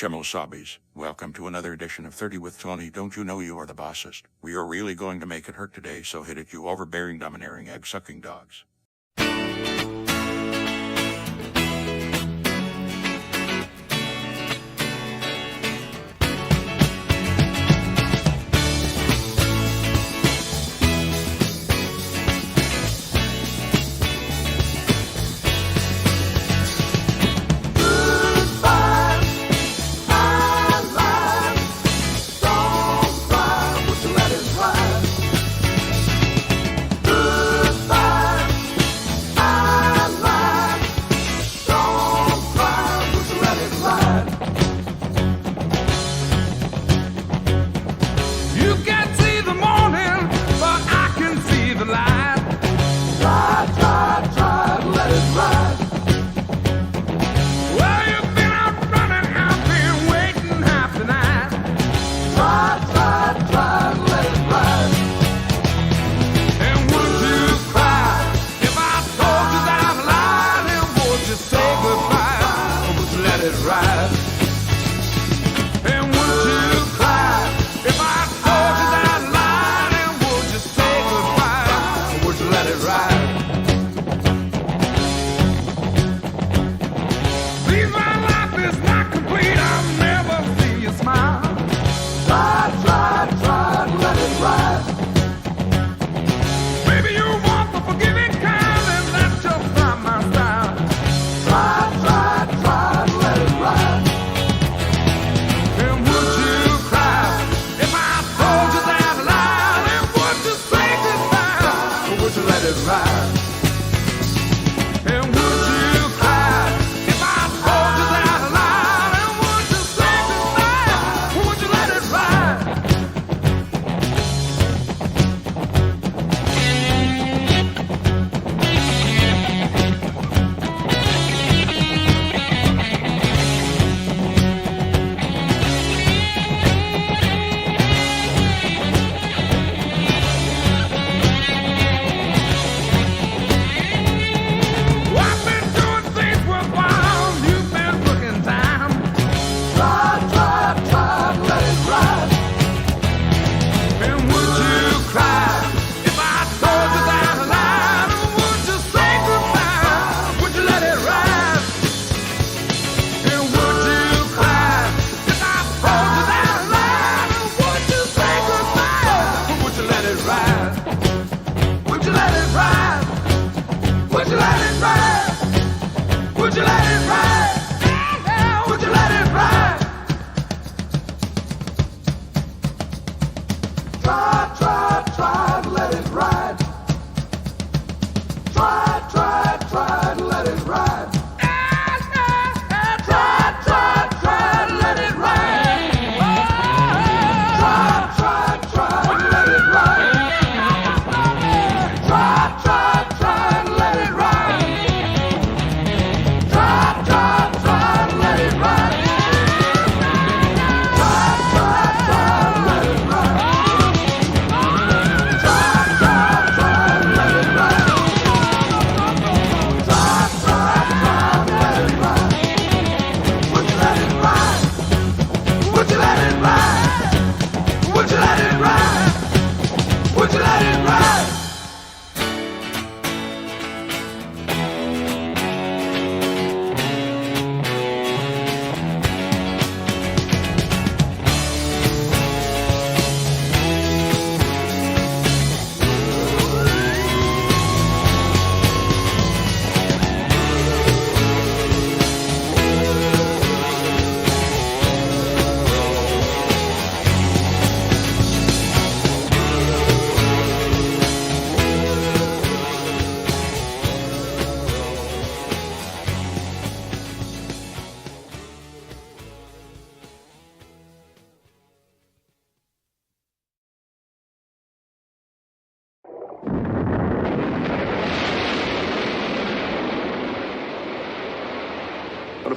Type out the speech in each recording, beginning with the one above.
Chimosabis, welcome to another edition of 30 with Tony. Don't you know you are the bossest? We are really going to make it hurt today, so hit it, you overbearing, domineering, egg-sucking dogs.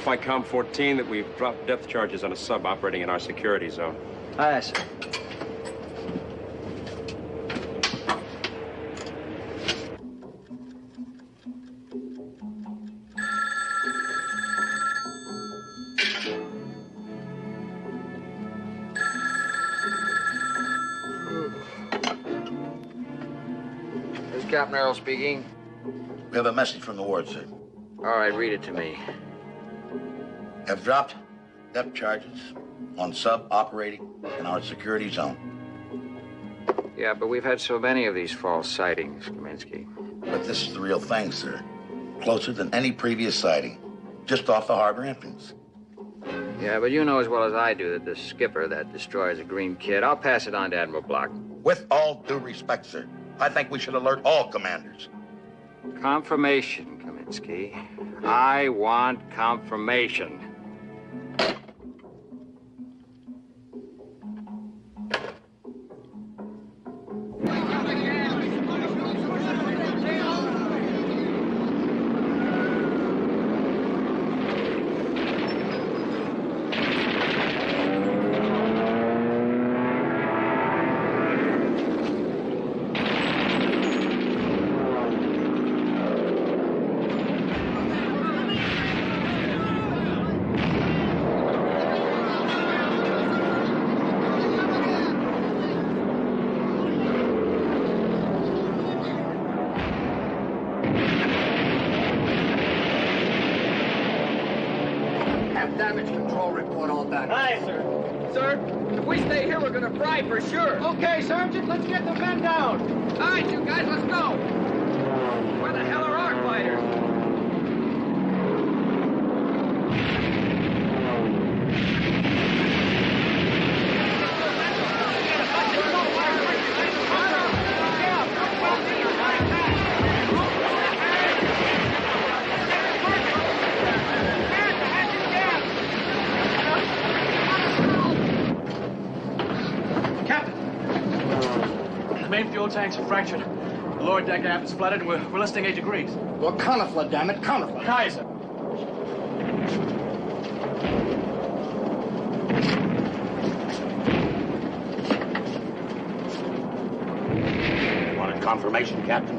Notify Com 14 that we've dropped depth charges on a sub operating in our security zone. Aye, sir. Captain Earl speaking. We have a message from the ward, sir. All right, read it to me. Have dropped depth charges on sub operating in our security zone. Yeah, but we've had so many of these false sightings, Kaminsky. But this is the real thing, sir. Closer than any previous sighting. Just off the harbor entrance. Yeah, but you know as well as I do that the skipper that destroys a green kid, I'll pass it on to Admiral Block. With all due respect, sir, I think we should alert all commanders. Confirmation, Kaminsky. I want confirmation. Damage control report all done. Aye, sir. Sir, if we stay here, we're gonna fry for sure. Okay, Sergeant, let's get the men down. All right, you guys, let's go. Where the hell are our fighters? The main fuel tanks are fractured. The lower deck aft is flooded, and we're listing 8 degrees. Well, counter flood, damn it, counter flood. Kaiser. Wanted confirmation, Captain?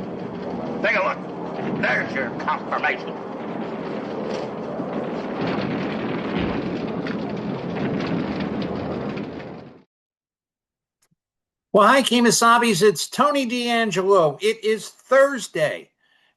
Take a look. There's your confirmation. Well, hi, Kemosabe's. It's Tony D'Angelo. It is Thursday,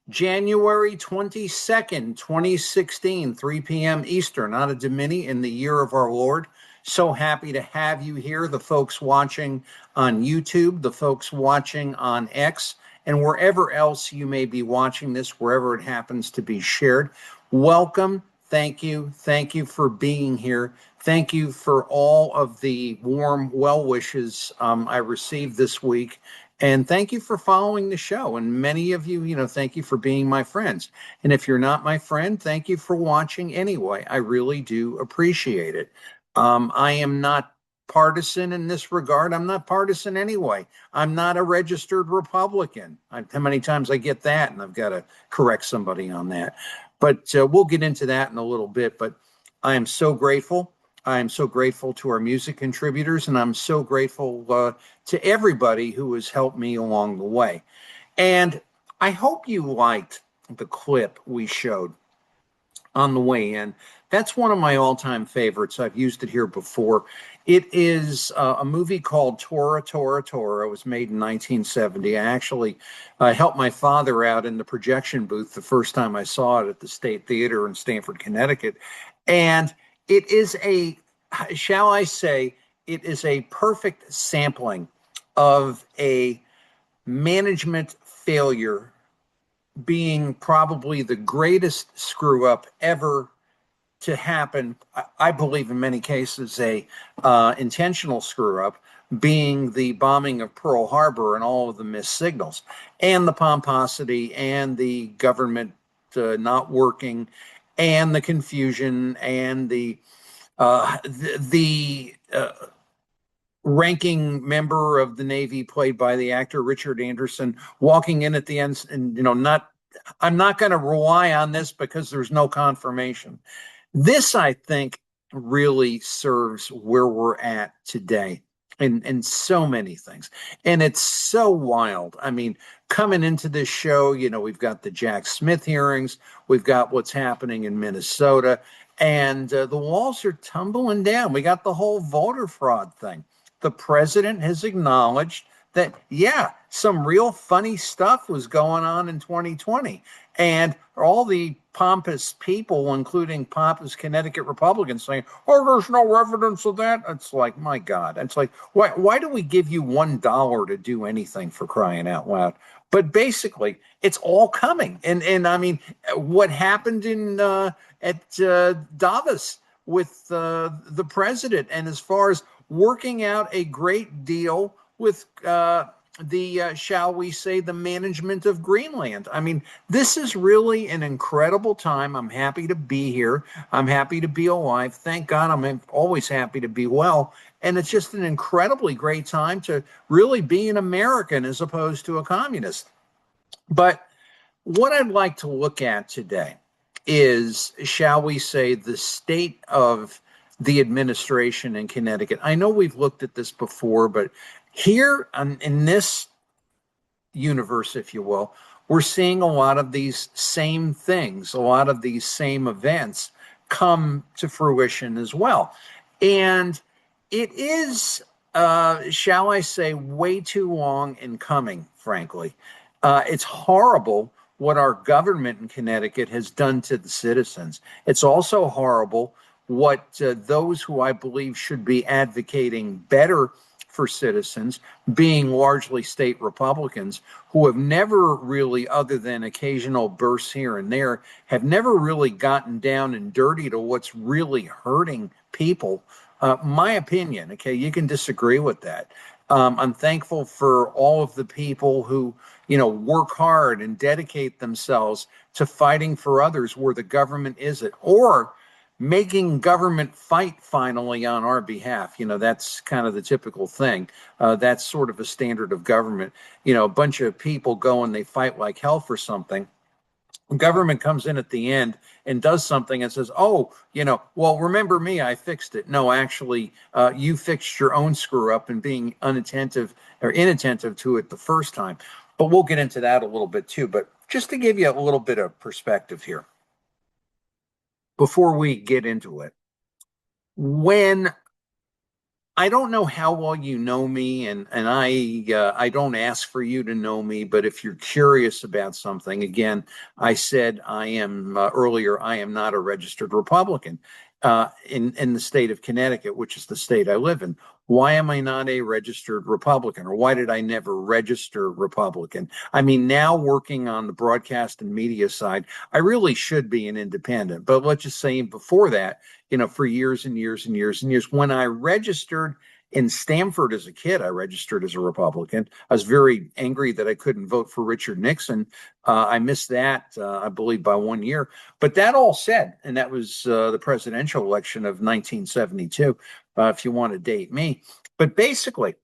January 22nd, 2016, 3 p.m. Eastern, out of Domini in the year of our Lord. So happy to have you here, the folks watching on YouTube, the folks watching on X, and wherever else you may be watching this, wherever it happens to be shared. Welcome. Thank you. Thank you for being here. Thank you for all of the warm well wishes I received this week. And thank you for following the show. And many of you, thank you for being my friends. And if you're not my friend, thank you for watching anyway. I really do appreciate it. I am not partisan in this regard. I'm not partisan anyway. I'm not a registered Republican. How many times I get that, and I've got to correct somebody on that. But we'll get into that in a little bit. But I am so grateful. I am so grateful to our music contributors, and I'm so grateful to everybody who has helped me along the way. And I hope you liked the clip we showed on the way in. That's one of my all-time favorites. I've used it here before. It is a movie called Tora, Tora, Tora. It was made in 1970. I actually helped my father out in the projection booth the first time I saw it at the State Theater in Stamford, Connecticut. And it is shall I say, it is a perfect sampling of a management failure being probably the greatest screw up ever to happen. I believe in many cases a intentional screw up, being the bombing of Pearl Harbor and all of the missed signals and the pomposity and the government not working and the confusion and the ranking member of the Navy, played by the actor Richard Anderson, walking in at the end and, I'm not going to rely on this because there's no confirmation. This, I think, really serves where we're at today in so many things. And it's so wild. I mean, coming into this show, we've got the Jack Smith hearings, we've got what's happening in Minnesota, and the walls are tumbling down. We got the whole voter fraud thing. The president has acknowledged that, some real funny stuff was going on in 2020. And all the pompous people, including pompous Connecticut Republicans, saying, oh, there's no evidence of that. It's like, my God. It's like, why do we give you $1 to do anything, for crying out loud? But basically, it's all coming. And I mean, what happened at Davos with the president, and as far as working out a great deal with shall we say, the management of Greenland. I mean, this is really an incredible time. I'm happy to be here. I'm happy to be alive. Thank God, I'm always happy to be well. And it's just an incredibly great time to really be an American as opposed to a communist. But what I'd like to look at today is, shall we say, the state of the administration in Connecticut. I know we've looked at this before, but here in this universe, if you will, we're seeing a lot of these same things, a lot of these same events come to fruition as well. And it is, shall I say, way too long in coming, frankly. It's horrible what our government in Connecticut has done to the citizens. It's also horrible what those who I believe should be advocating better for citizens, being largely state Republicans, who have never really, other than occasional bursts here and there, have never really gotten down and dirty to what's really hurting people. My opinion, okay, you can disagree with that. I'm thankful for all of the people who, work hard and dedicate themselves to fighting for others where the government isn't, or making government fight finally on our behalf. That's kind of the typical thing. That's sort of a standard of government. A bunch of people go and they fight like hell for something. Government comes in at the end and does something and says, oh, well, remember me, I fixed it. No, actually, you fixed your own screw up and being inattentive to it the first time. But we'll get into that a little bit too. But just to give you a little bit of perspective here, before we get into it, when I don't know how well you know me, and I don't ask for you to know me, but if you're curious about something, again, I said I am earlier, I am not a registered Republican in the state of Connecticut, which is the state I live in. Why am I not a registered Republican, or why did I never register Republican? I mean, now working on the broadcast and media side, I really should be an independent. But let's just say before that, for years and years and years and years, when I registered in Stamford as a kid, I registered as a Republican. I was very angry that I couldn't vote for Richard Nixon. I missed that, I believe, by 1 year. But that all said, and that was the presidential election of 1972, if you want to date me. But basically,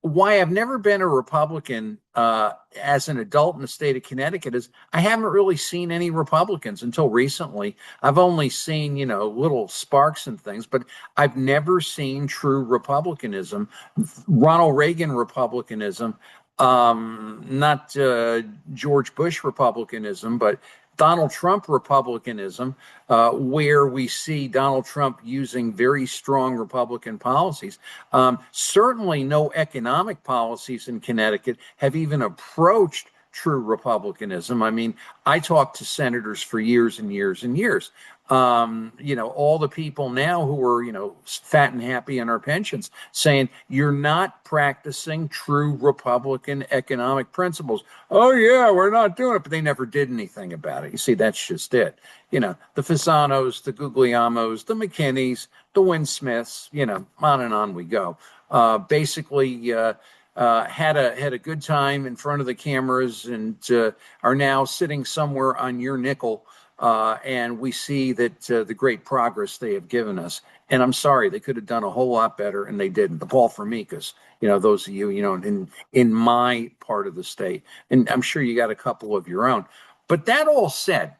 why I've never been a Republican as an adult in the state of Connecticut is I haven't really seen any Republicans until recently. I've only seen, little sparks and things, but I've never seen true Republicanism, Ronald Reagan Republicanism, not George Bush Republicanism, but Donald Trump Republicanism, where we see Donald Trump using very strong Republican policies. Certainly no economic policies in Connecticut have even approached true Republicanism. I mean, I talked to senators for years and years and years. All the people now who are, fat and happy on our pensions saying you're not practicing true Republican economic principles. Oh, yeah, we're not doing it. But they never did anything about it. You see, that's just it. The Fasanos, the Guglielmos, the McKinneys, the Win Smiths, on and on we go. Basically, had a good time in front of the cameras and are now sitting somewhere on your nickel. And we see that the great progress they have given us. And I'm sorry, they could have done a whole lot better, and they didn't. The Paul Formicas, those of you, in my part of the state, and I'm sure you got a couple of your own. But that all said,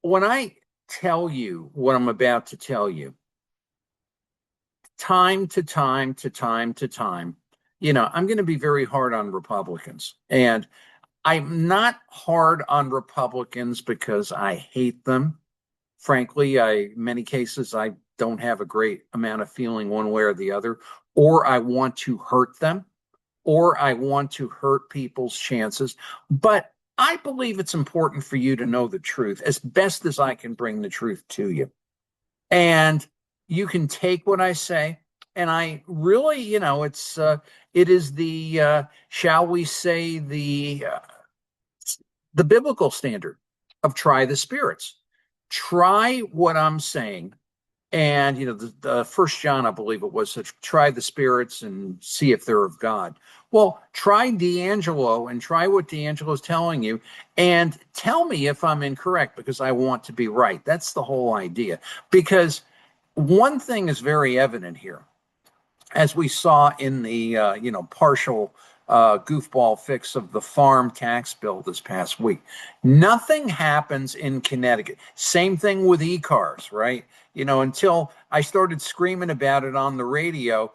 when I tell you what I'm about to tell you, time to time to time to time, I'm going to be very hard on Republicans. And I'm not hard on Republicans because I hate them. Frankly, in many cases, I don't have a great amount of feeling one way or the other. or I want to hurt them, or I want to hurt people's chances. But I believe it's important for you to know the truth as best as I can bring the truth to you. And you can take what I say. And I really, it is the, shall we say, the biblical standard of try the spirits. Try what I'm saying. And, the First John, I believe it was, try the spirits and see if they're of God. Well, try D'Angelo and try what D'Angelo's telling you and tell me if I'm incorrect, because I want to be right. That's the whole idea. Because one thing is very evident here, as we saw in the, partial goofball fix of the farm tax bill this past week. Nothing happens in Connecticut. Same thing with e-cars, right? Until I started screaming about it on the radio,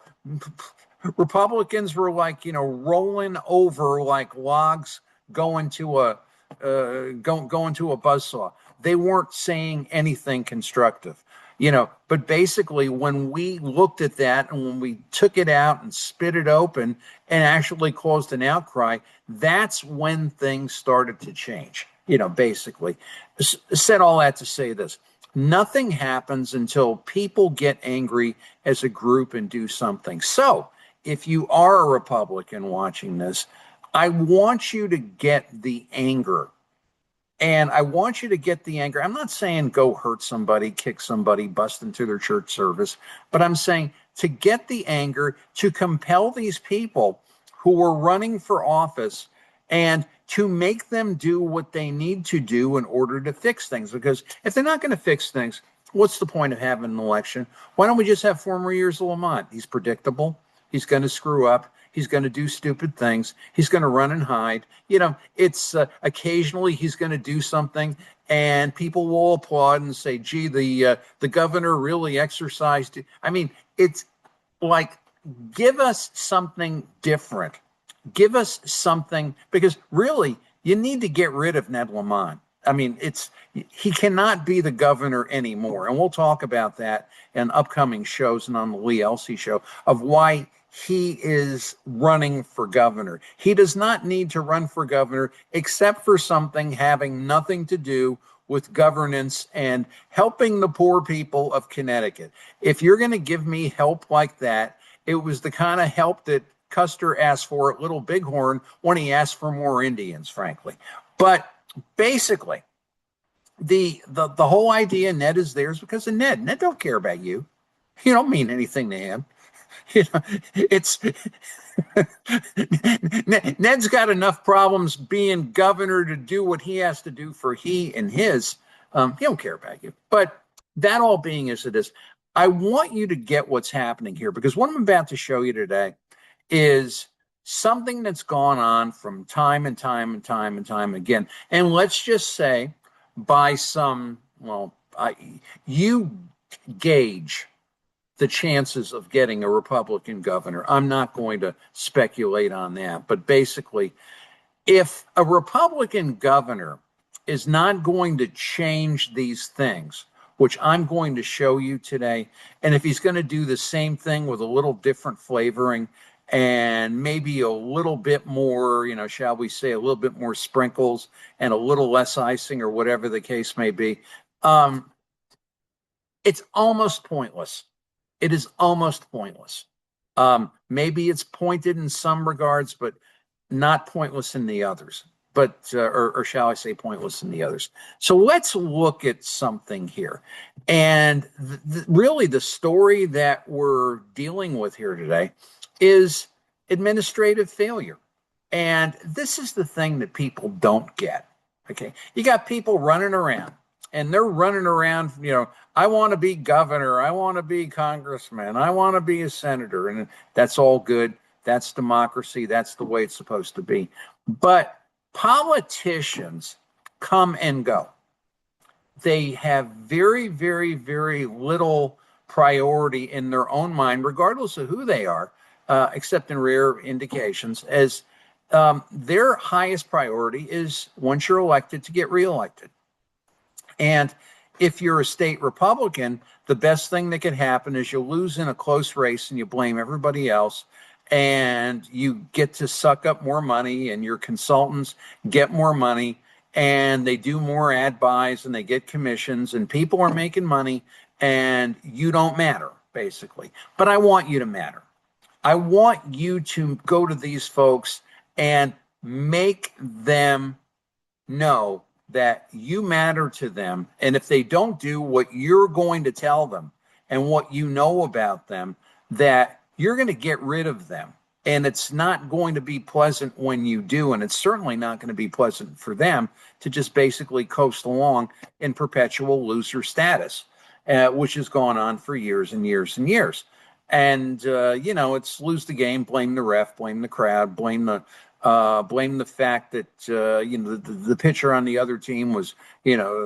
Republicans were like, rolling over like logs going to a buzzsaw. They weren't saying anything constructive. But basically when we looked at that and when we took it out and spit it open and actually caused an outcry, that's when things started to change. Basically said all that to say this: nothing happens until people get angry as a group and do something. So if you are a Republican watching this, I want you to get the anger. And I want you to get the anger. I'm not saying go hurt somebody, kick somebody, bust into their church service, but I'm saying to get the anger, to compel these people who are running for office and to make them do what they need to do in order to fix things. Because if they're not going to fix things, what's the point of having an election? Why don't we just have 4 more years of Lamont? He's predictable. He's going to screw up. He's going to do stupid things. He's going to run and hide. It's occasionally he's going to do something and people will applaud and say, gee, the governor really exercised. I mean, it's like, give us something different. Give us something, because really you need to get rid of Ned Lamont. I mean, he cannot be the governor anymore. And we'll talk about that in upcoming shows and on the Lee Elsey show of why he is running for governor. He does not need to run for governor except for something having nothing to do with governance and helping the poor people of Connecticut. If you're going to give me help like that, it was the kind of help that Custer asked for at Little Bighorn when he asked for more Indians, frankly. But basically, the whole idea Ned is there is because of Ned. Ned don't care about you. You don't mean anything to him. It's Ned's got enough problems being governor to do what he has to do for he and his. He don't care about you. But that all being as it is, I want you to get what's happening here, because what I'm about to show you today is something that's gone on from time and time and time and time again. And let's just say by some, you gauge the chances of getting a Republican governor. I'm not going to speculate on that. But basically, if a Republican governor is not going to change these things, which I'm going to show you today, and if he's going to do the same thing with a little different flavoring and maybe a little bit more, shall we say, a little bit more sprinkles and a little less icing or whatever the case may be, it's almost pointless. It is almost pointless. Maybe it's pointed in some regards, but not pointless in the others. But, or shall I say pointless in the others. So let's look at something here. And really the story that we're dealing with here today is administrative failure. And this is the thing that people don't get. Okay. You got people running around. And they're running around, I want to be governor. I want to be congressman. I want to be a senator. And that's all good. That's democracy. That's the way it's supposed to be. But politicians come and go. They have very, very, very little priority in their own mind, regardless of who they are, except in rare indications, as their highest priority is, once you're elected, to get reelected. And if you're a state Republican, the best thing that could happen is you lose in a close race and you blame everybody else, and you get to suck up more money, and your consultants get more money, and they do more ad buys, and they get commissions, and people are making money, and you don't matter, basically. But I want you to matter. I want you to go to these folks and make them know that you matter to them. And if they don't do what you're going to tell them and what you know about them, that you're going to get rid of them. And it's not going to be pleasant when you do. And it's certainly not going to be pleasant for them to just basically coast along in perpetual loser status, which has gone on for years and years and years. And, it's lose the game, blame the ref, blame the crowd, blame the fact that, the pitcher on the other team was,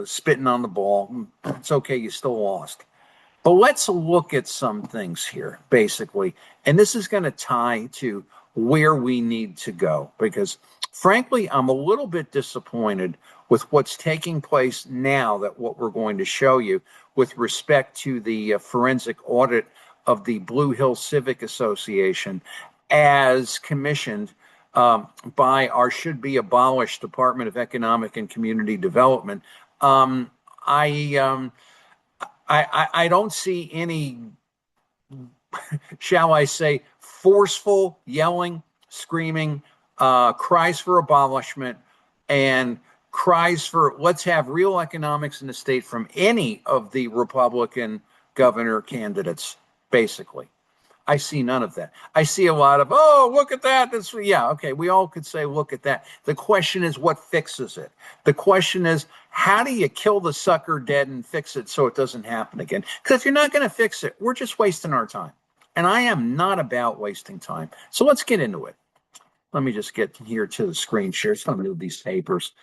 spitting on the ball. It's okay. You still lost. But let's look at some things here, basically. And this is going to tie to where we need to go, because frankly, I'm a little bit disappointed with what's taking place now, that what we're going to show you with respect to the forensic audit of the Blue Hill Civic Association as commissioned by our should be abolished Department of Economic and Community Development. I don't see any, shall I say, forceful yelling, screaming, cries for abolishment, and cries for let's have real economics in the state from any of the Republican governor candidates, basically. I see none of that. I see a lot of, oh, look at that. Okay, we all could say, look at that. The question is, what fixes it? The question is, how do you kill the sucker dead and fix it so it doesn't happen again? Because if you're not going to fix it, we're just wasting our time. And I am not about wasting time. So let's get into it. Let me just get here to the screen share. So I'm going to move these papers.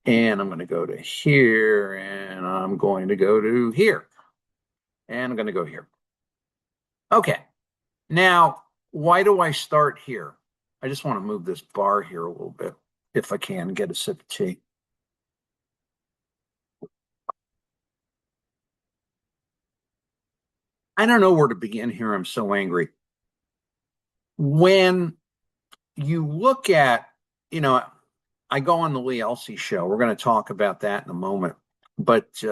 And I'm going to go to here. And I'm going to go to here. And I'm going to go here. Okay. Now, why do I start here? I just want to move this bar here a little bit, if I can, get a sip of tea. I don't know where to begin here. I'm so angry. When you look at, I go on the Lee Elsey show. We're going to talk about that in a moment. But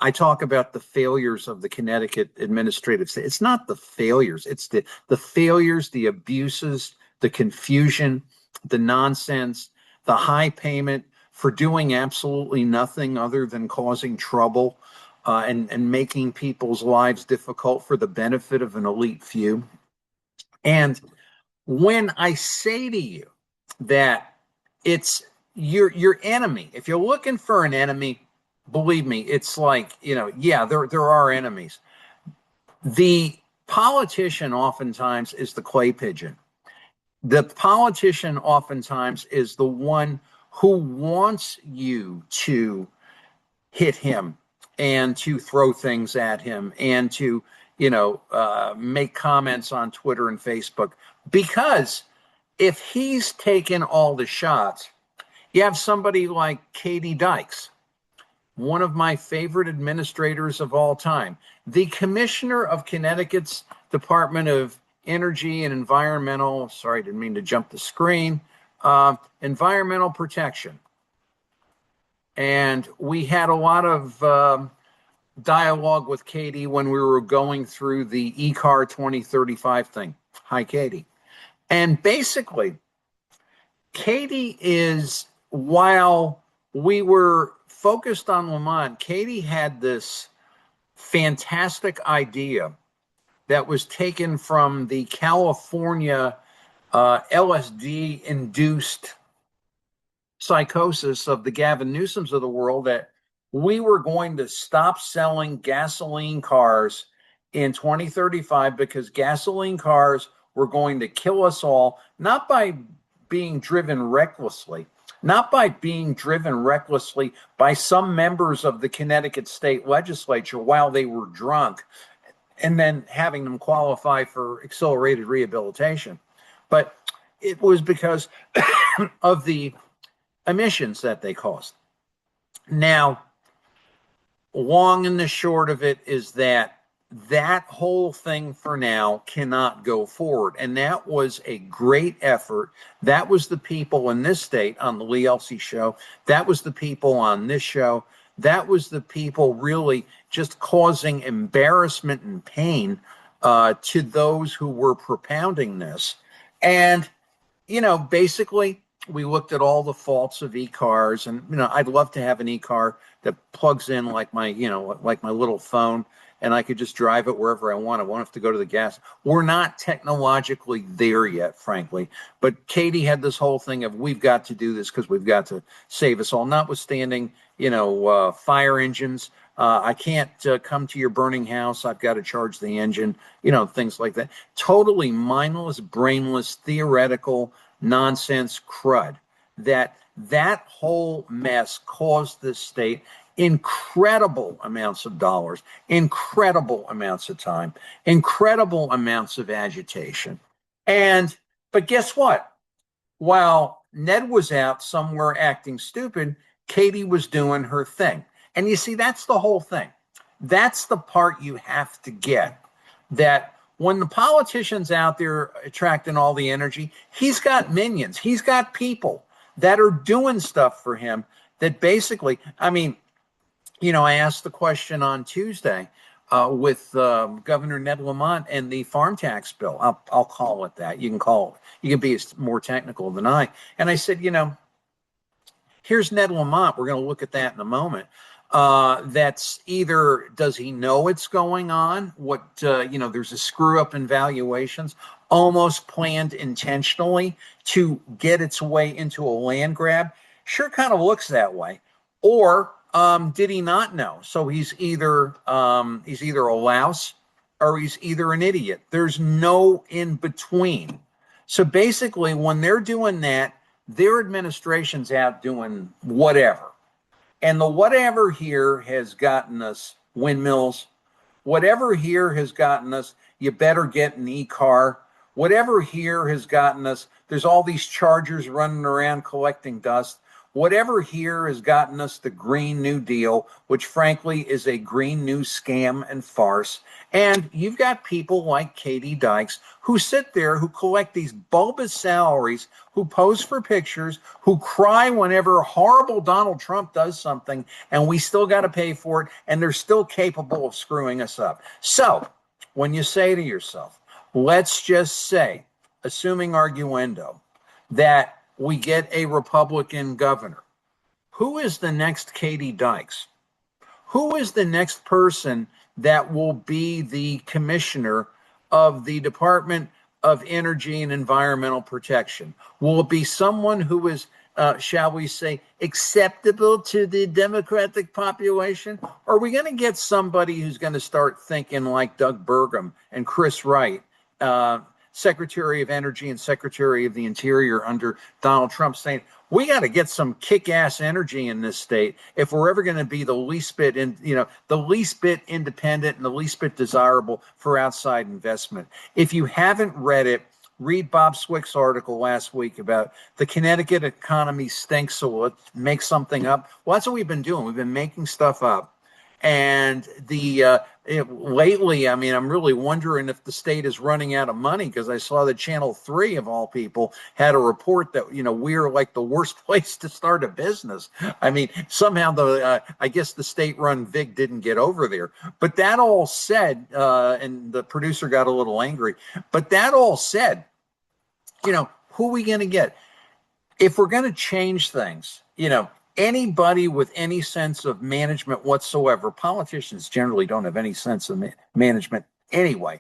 I talk about the failures of the Connecticut administrative state. It's not the failures. It's the failures, the abuses, the confusion, the nonsense, the high payment for doing absolutely nothing other than causing trouble and making people's lives difficult for the benefit of an elite few. And when I say to you that it's your enemy, if you're looking for an enemy, believe me, it's like, there are enemies. The politician oftentimes is the clay pigeon. The politician oftentimes is the one who wants you to hit him and to throw things at him and to, make comments on Twitter and Facebook. Because if he's taken all the shots, you have somebody like Katie Dykes, one of my favorite administrators of all time, the commissioner of Connecticut's Department of Energy and Environmental, sorry, didn't mean to jump the screen, environmental protection. And we had a lot of dialogue with Katie when we were going through the ECAR 2035 thing. Hi, Katie. And basically, Katie is, while we were focused on Lamont, Katie had this fantastic idea that was taken from the California LSD-induced psychosis of the Gavin Newsoms of the world, that we were going to stop selling gasoline cars in 2035 because gasoline cars were going to kill us all, not by being driven recklessly, not by being driven recklessly by some members of the Connecticut state legislature while they were drunk and then having them qualify for accelerated rehabilitation. But it was because of the emissions that they caused. Now, long and the short of it is that that whole thing for now cannot go forward. And that was a great effort. That was the people in this state on the Lee Elsey show. That was the people on this show. That was the people really just causing embarrassment and pain to those who were propounding this. And, basically, we looked at all the faults of e-cars, and, I'd love to have an e-car that plugs in like my little phone, and I could just drive it wherever I want. I won't have to go to the gas. We're not technologically there yet, frankly. But Katie had this whole thing of we've got to do this because we've got to save us all, notwithstanding, fire engines. I can't come to your burning house. I've got to charge the engine, things like that. Totally mindless, brainless, theoretical nonsense crud. That whole mess caused this state incredible amounts of dollars, incredible amounts of time, incredible amounts of agitation. But guess what? While Ned was out somewhere acting stupid, Katie was doing her thing. And you see, that's the whole thing. That's the part you have to get. That when the politician's out there attracting all the energy, he's got minions. He's got people that are doing stuff for him that basically, I asked the question on Tuesday with Governor Ned Lamont and the farm tax bill. I'll call it that. You can be more technical than I. And I said, here's Ned Lamont. We're going to look at that in a moment. That's either, does he know it's going on? There's a screw up in valuations, almost planned intentionally to get its way into a land grab. Sure kind of looks that way. Or did he not know? So he's either a louse or he's either an idiot. There's no in between. So basically, when they're doing that, their administration's out doing whatever. And the whatever here has gotten us windmills. Whatever here has gotten us, you better get an e-car. Whatever here has gotten us, there's all these chargers running around collecting dust. Whatever here has gotten us the Green New Deal, which frankly is a Green New scam and farce. And you've got people like Katie Dykes who sit there, who collect these bulbous salaries, who pose for pictures, who cry whenever horrible Donald Trump does something, and we still got to pay for it, and they're still capable of screwing us up. So when you say to yourself, let's just say, assuming arguendo, that we get a Republican governor, who is the next Katie Dykes? Who is the next person that will be the commissioner of the Department of Energy and Environmental Protection? Will it be someone who is, shall we say, acceptable to the Democratic population? Or are we going to get somebody who's going to start thinking like Doug Burgum and Chris Wright, Secretary of Energy and Secretary of the Interior under Donald Trump, saying, we got to get some kick-ass energy in this state if we're ever going to be the least bit independent and the least bit desirable for outside investment. If you haven't read it, read Bob Swick's article last week about the Connecticut economy stinks, so let's make something up. Well, that's what we've been doing. We've been making stuff up. And lately, I'm really wondering if the state is running out of money, because I saw that Channel 3 of all people had a report that, we're like the worst place to start a business. Somehow I guess the state-run VIG didn't get over there. But that all said, and the producer got a little angry, but that all said, who are we going to get? If we're going to change things, anybody with any sense of management whatsoever, politicians generally don't have any sense of management anyway.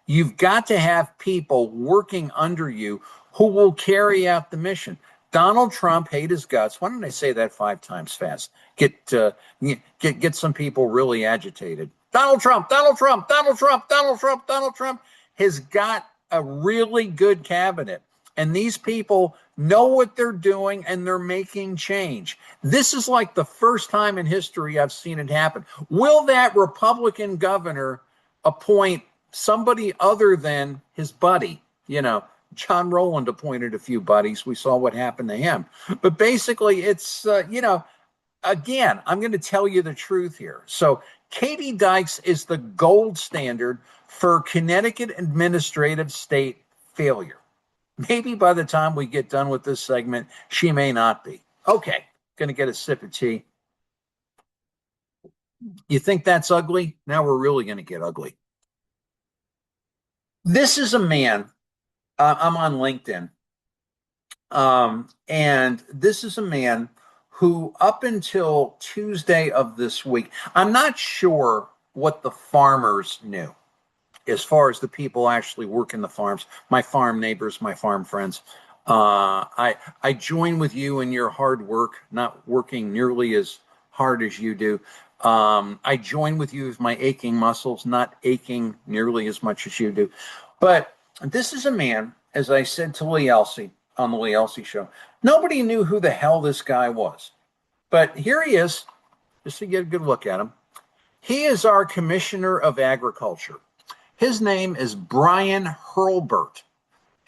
You've got to have people working under you who will carry out the mission. Donald Trump hate his guts. Why don't I say that 5 times fast? Get some people really agitated. Donald Trump, Donald Trump, Donald Trump, Donald Trump, Donald Trump has got a really good cabinet. And these people know what they're doing, and they're making change. This is like the first time in history I've seen it happen. Will that Republican governor appoint somebody other than his buddy? John Rowland appointed a few buddies. We saw what happened to him. But basically, it's, again, I'm going to tell you the truth here. So Katie Dykes is the gold standard for Connecticut administrative state failure. Maybe by the time we get done with this segment, she may not be. Okay, going to get a sip of tea. You think that's ugly? Now we're really going to get ugly. This is a man, I'm on LinkedIn, and this is a man who up until Tuesday of this week, I'm not sure what the farmers knew as far as the people actually working the farms, my farm neighbors, my farm friends. I join with you in your hard work, not working nearly as hard as you do. I join with you with my aching muscles, not aching nearly as much as you do. But this is a man, as I said to Lee Elsey on the Lee Elsey show, nobody knew who the hell this guy was. But here he is, just to get a good look at him. He is our Commissioner of Agriculture. His name is Brian Hurlburt.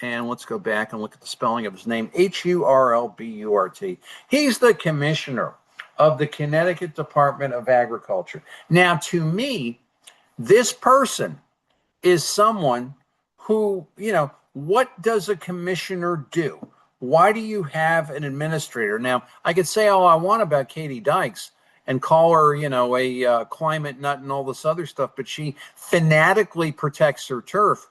And let's go back and look at the spelling of his name, Hurlburt. He's the commissioner of the Connecticut Department of Agriculture. Now, to me, this person is someone who, what does a commissioner do? Why do you have an administrator? Now, I could say all I want about Katie Dykes and call her, a climate nut and all this other stuff, but she fanatically protects her turf.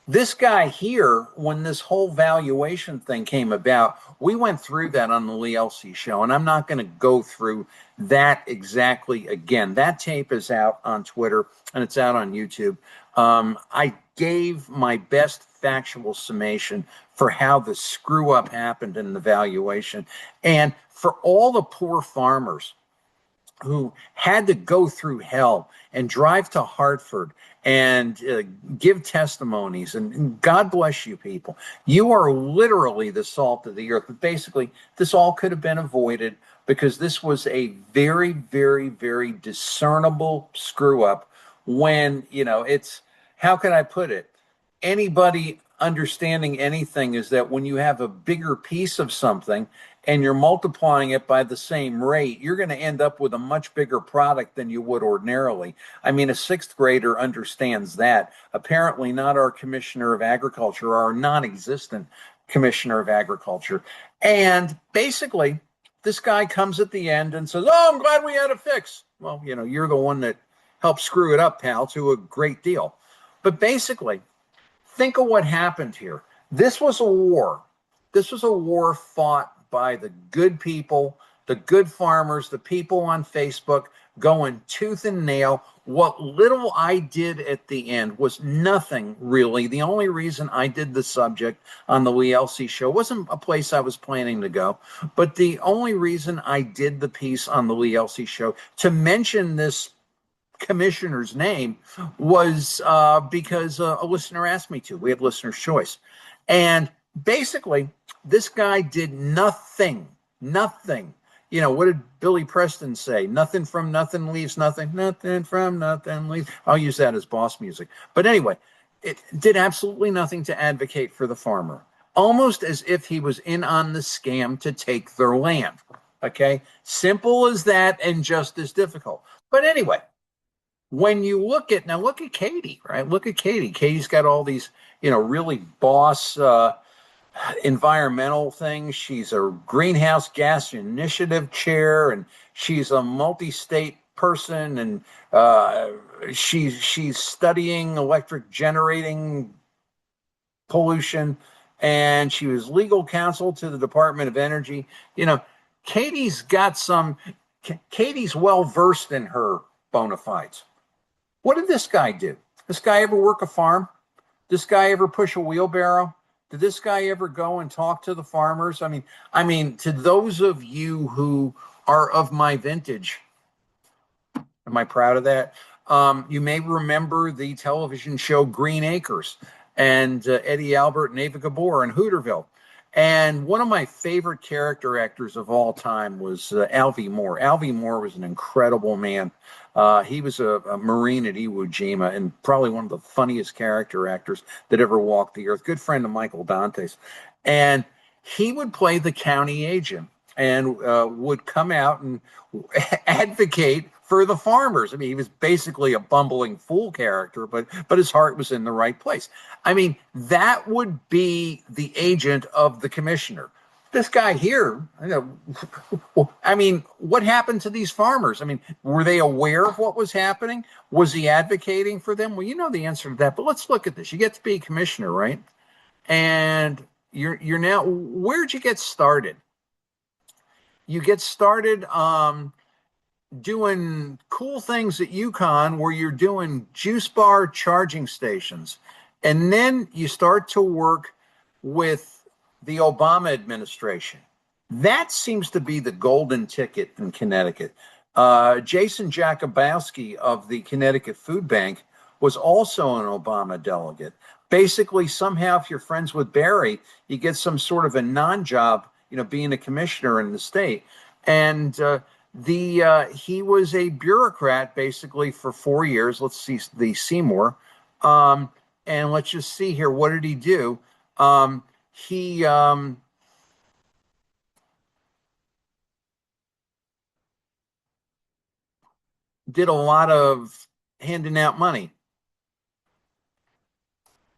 This guy here, when this whole valuation thing came about, we went through that on the Lee Elsey show, and I'm not going to go through that exactly again. That tape is out on Twitter, and it's out on YouTube. I gave my best factual summation for how the screw up happened in the valuation. And for all the poor farmers who had to go through hell and drive to Hartford and give testimonies, and God bless you people. You are literally the salt of the earth. But basically, this all could have been avoided because this was a very, very, very discernible screw up when, it's, how can I put it? Anybody understanding anything is that when you have a bigger piece of something and you're multiplying it by the same rate, you're going to end up with a much bigger product than you would ordinarily. I mean, a sixth grader understands that. Apparently not our Commissioner of Agriculture, our non-existent Commissioner of Agriculture. And basically, this guy comes at the end and says, oh, I'm glad we had a fix. Well, you're the one that helped screw it up, pal, to a great deal. But basically, think of what happened here. This was a war. This was a war fought by the good people, the good farmers, the people on Facebook going tooth and nail. What little I did at the end was nothing really. The only reason I did the subject on the Lee Elsey show wasn't a place I was planning to go, but the only reason I did the piece on the Lee Elsey show to mention this commissioner's name was because a listener asked me to. We have listener's choice. And basically, this guy did nothing. What did Billy Preston say? Nothing from nothing leaves nothing. Nothing from nothing leaves. I'll use that as boss music. But anyway, it did absolutely nothing to advocate for the farmer. Almost as if he was in on the scam to take their land. Okay? Simple as that and just as difficult. But anyway, when you look at Katie, right? Look at Katie. Katie's got all these, really boss environmental things. She's a greenhouse gas initiative chair, and she's a multi-state person, and she's studying electric generating pollution, and she was legal counsel to the Department of Energy. Katie's well versed in her bona fides. What did this guy do? This guy ever work a farm? This guy ever push a wheelbarrow? Did this guy ever go and talk to the farmers? I mean, to those of you who are of my vintage, am I proud of that? You may remember the television show Green Acres and Eddie Albert and Ava Gabor in Hooterville. And one of my favorite character actors of all time was Alvy Moore. Alvy Moore was an incredible man. He was a Marine at Iwo Jima and probably one of the funniest character actors that ever walked the earth. Good friend of Michael Dante's. And he would play the county agent and would come out and advocate for the farmers. I mean, he was basically a bumbling fool character, but his heart was in the right place. I mean, that would be the agent of the commissioner. This guy here, I mean, what happened to these farmers? I mean, were they aware of what was happening? Was he advocating for them? Well, you know the answer to that, but let's look at this. You get to be a commissioner, right? And you're now, where'd you get started? You get started doing cool things at UConn where you're doing juice bar charging stations. And then you start to work with the Obama administration. That seems to be the golden ticket in Connecticut. Jason Jakubowski of the Connecticut Food Bank was also an Obama delegate. Basically, somehow, if you're friends with Barry, you get some sort of a non-job, being a commissioner in the state. And he was a bureaucrat basically for 4 years. Let's see the Seymour. And let's just see here. What did he do? He did a lot of handing out money,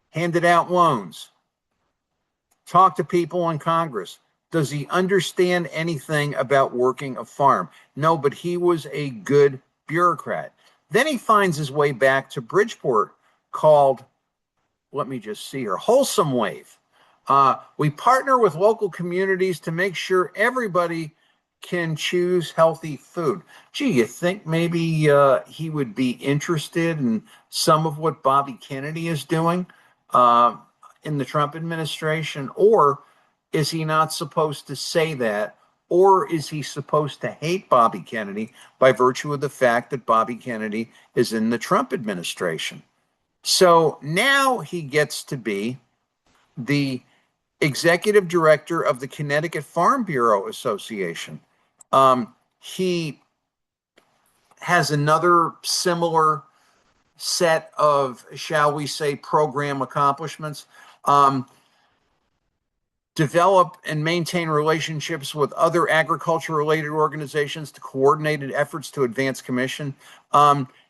handed out loans, talked to people in Congress. Does he understand anything about working a farm? No, but he was a good bureaucrat. Then he finds his way back to Bridgeport called, let me just see here, Wholesome Wave. We partner with local communities to make sure everybody can choose healthy food. Gee, you think maybe he would be interested in some of what Bobby Kennedy is doing in the Trump administration? Or is he not supposed to say that? Or is he supposed to hate Bobby Kennedy by virtue of the fact that Bobby Kennedy is in the Trump administration? So now he gets to be the executive director of the Connecticut Farm Bureau Association. He has another similar set of, shall we say, program accomplishments. Develop and maintain relationships with other agriculture-related organizations to coordinated efforts to advance commission.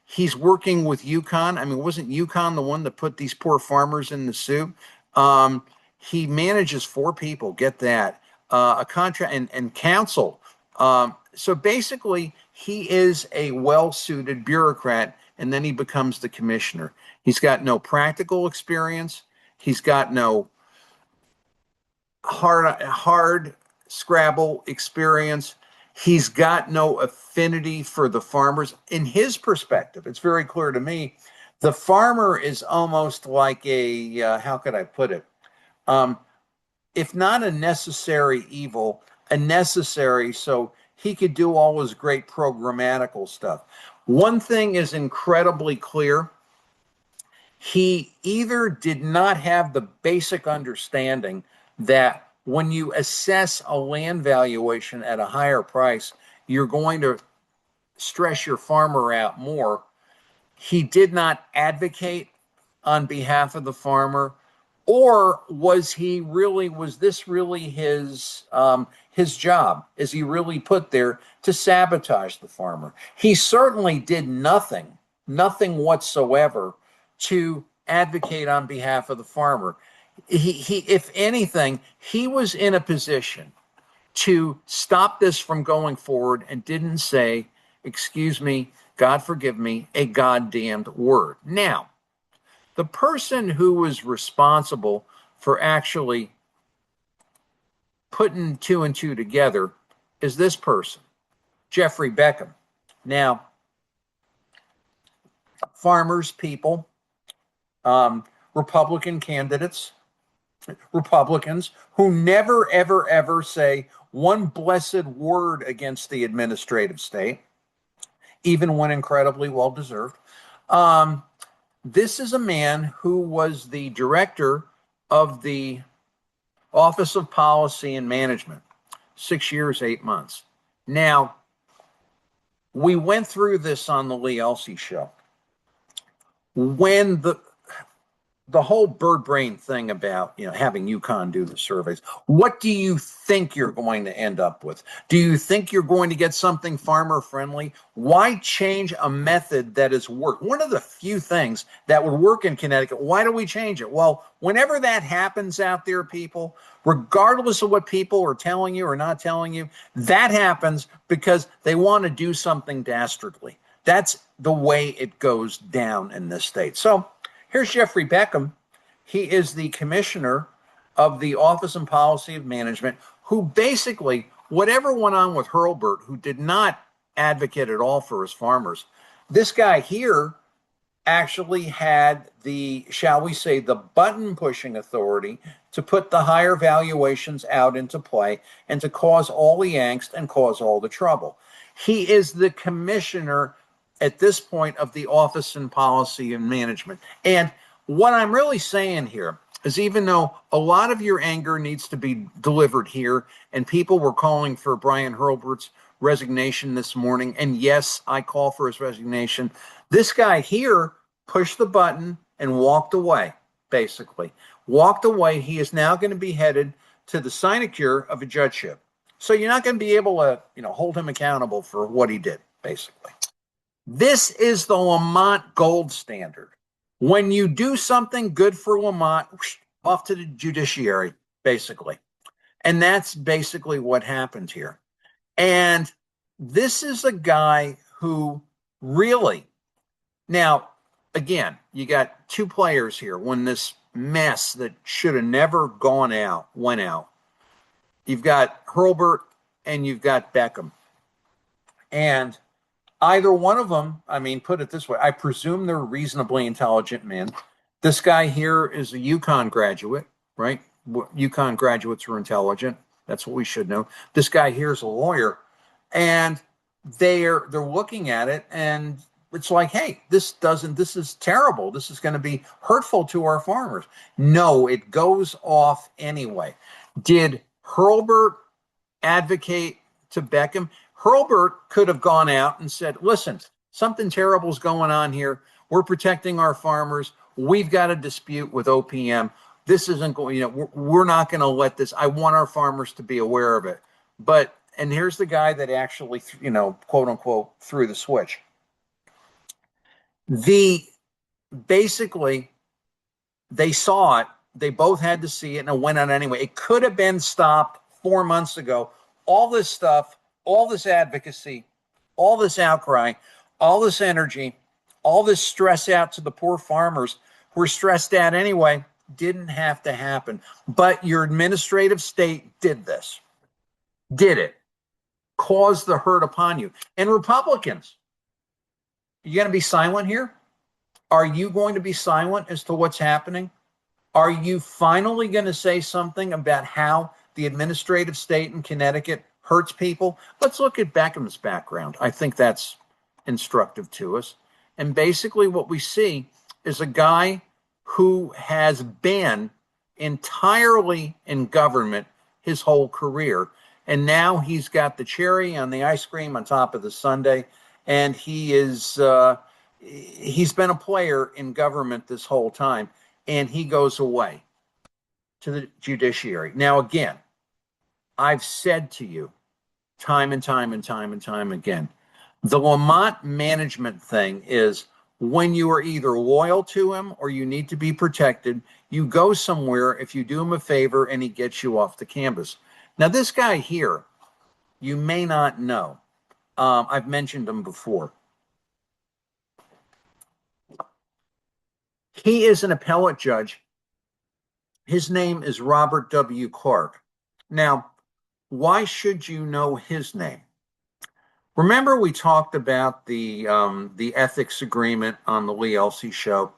He's working with UConn. I mean, wasn't UConn the one that put these poor farmers in the soup? He manages 4 people, get that, a contract and counsel. So basically, he is a well-suited bureaucrat, and then he becomes the commissioner. He's got no practical experience. He's got no hard Scrabble experience. He's got no affinity for the farmers. In his perspective, it's very clear to me, the farmer is almost like a, how could I put it? If not a necessary evil, a necessary so he could do all his great programmatical stuff. One thing is incredibly clear. He either did not have the basic understanding that when you assess a land valuation at a higher price, you're going to stress your farmer out more. He did not advocate on behalf of the farmer. Or was this really his job? Is he really put there to sabotage the farmer? He certainly did nothing whatsoever to advocate on behalf of the farmer. He, if anything, he was in a position to stop this from going forward and didn't say, excuse me, God forgive me, a goddamned word. Now, the person who was responsible for actually putting 2 and 2 together is this person, Jeffrey Beckham. Now, farmers, people, Republican candidates, Republicans who never, ever, ever say one blessed word against the administrative state, even when incredibly well-deserved. This is a man who was the director of the Office of Policy and Management, 6 years, 8 months. Now, we went through this on the Lee Elsey show. When the whole bird brain thing about, having UConn do the surveys, what do you think you're going to end up with? Do you think you're going to get something farmer friendly? Why change a method that has worked? One of the few things that would work in Connecticut, why do we change it? Well, whenever that happens out there, people, regardless of what people are telling you or not telling you, that happens because they want to do something dastardly. That's the way it goes down in this state. So here's Jeffrey Beckham. He is the commissioner of the Office and Policy of Management, who basically, whatever went on with Hurlburt, who did not advocate at all for his farmers, this guy here actually had the, shall we say, the button pushing authority to put the higher valuations out into play and to cause all the angst and cause all the trouble. He is the commissioner at this point of the Office and Policy and Management. And what I'm really saying here is, even though a lot of your anger needs to be delivered here, and people were calling for Brian Hurlburt's resignation this morning, and yes, I call for his resignation, this guy here pushed the button and walked away, basically. Walked away. He is now going to be headed to the sinecure of a judgeship. So you're not going to be able to, hold him accountable for what he did, basically. This is the Lamont gold standard. When you do something good for Lamont, off to the judiciary, basically. And that's basically what happened here. And this is a guy who really, now, again, you got two players here when this mess that should have never gone out went out. You've got Hurlburt and you've got Beckham. And either one of them, put it this way, I presume they're reasonably intelligent men. This guy here is a UConn graduate, right? UConn graduates are intelligent. That's what we should know. This guy here is a lawyer. And they're looking at it, and it's like, hey, this is terrible. This is going to be hurtful to our farmers. No, it goes off anyway. Did Hurlburt advocate to Beckham? Hurlburt could have gone out and said, listen, something terrible is going on here. We're protecting our farmers. We've got a dispute with OPM. This isn't going, we're not going to let this. I want our farmers to be aware of it. And here's the guy that actually, quote unquote, threw the switch. Basically, they saw it. They both had to see it, and it went on anyway. It could have been stopped 4 months ago. All this stuff, all this advocacy, all this outcry, all this energy, all this stress out to the poor farmers who are stressed out anyway, didn't have to happen. But your administrative state did this. Did it. Caused the hurt upon you. And Republicans, you going to be silent here? Are you going to be silent as to what's happening? Are you finally going to say something about how the administrative state in Connecticut hurts people? Let's look at Beckham's background. I think that's instructive to us. And basically what we see is a guy who has been entirely in government his whole career. And now he's got the cherry on the ice cream on top of the sundae. And he's been a player in government this whole time. And he goes away to the judiciary. Now, again, I've said to you time and time and time and time again, the Lamont management thing is when you are either loyal to him or you need to be protected, you go somewhere if you do him a favor and he gets you off the canvas. Now, this guy here, you may not know. I've mentioned him before. He is an appellate judge. His name is Robert W. Clark. Now, why should you know his name? Remember we talked about the ethics agreement on the Lee Elsey show,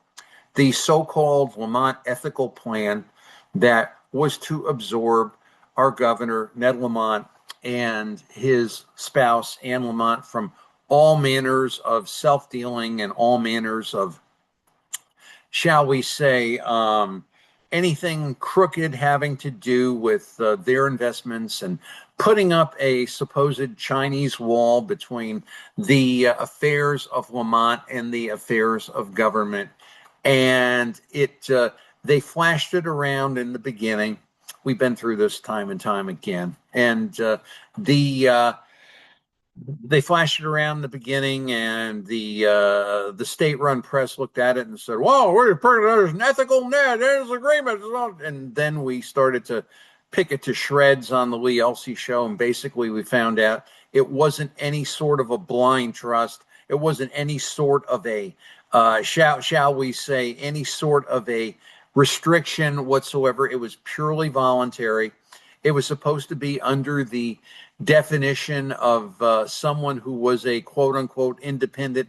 the so-called Lamont ethical plan that was to absorb our governor, Ned Lamont, and his spouse, Anne Lamont, from all manners of self-dealing and all manners of, shall we say, anything crooked having to do with their investments, and putting up a supposed Chinese wall between the affairs of Lamont and the affairs of government. And they flashed it around in the beginning. We've been through this time and time again. And they flashed it around in the beginning, and the state-run press looked at it and said, "Well, there's an ethical net, there's agreement," and then we started to pick it to shreds on the Lee Elsey show, and basically we found out it wasn't any sort of a blind trust. It wasn't any sort of a shall we say, any sort of a restriction whatsoever. It was purely voluntary. It was supposed to be under the definition of someone who was a quote-unquote independent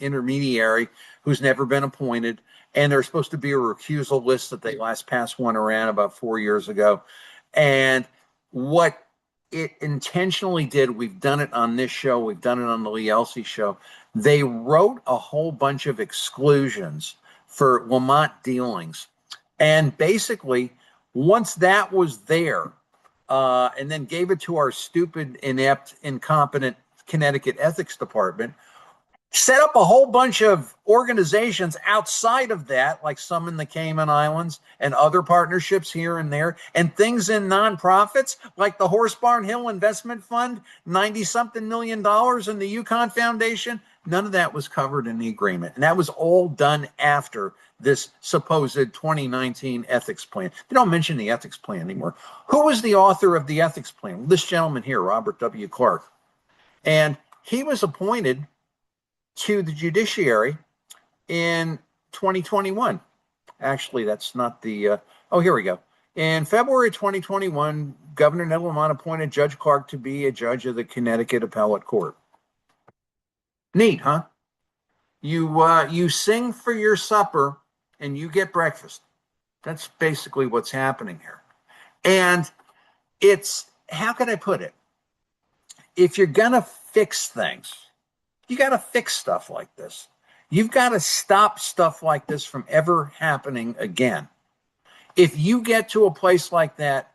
intermediary who's never been appointed. And there's supposed to be a recusal list that they last passed one around about 4 years ago. And what it intentionally did, we've done it on this show, we've done it on the Lee Elsey show, they wrote a whole bunch of exclusions for Lamont dealings. And basically, once that was there, and then gave it to our stupid, inept, incompetent Connecticut Ethics Department, set up a whole bunch of organizations outside of that, like some in the Cayman Islands and other partnerships here and there, and things in nonprofits like the Horse Barn Hill Investment Fund, 90-something million dollars, in the Yukon Foundation. None of that was covered in the agreement. And that was all done after this supposed 2019 ethics plan. They don't mention the ethics plan anymore. Who was the author of the ethics plan? Well, this gentleman here, Robert W. Clark. And he was appointed to the judiciary in 2021. Actually, that's not the, here we go. In February 2021, Governor Ned Lamont appointed Judge Clark to be a judge of the Connecticut Appellate Court. Neat, huh? You sing for your supper and you get breakfast. That's basically what's happening here. And it's, how can I put it? If you're going to fix things, you got to fix stuff like this. You've got to stop stuff like this from ever happening again. If you get to a place like that,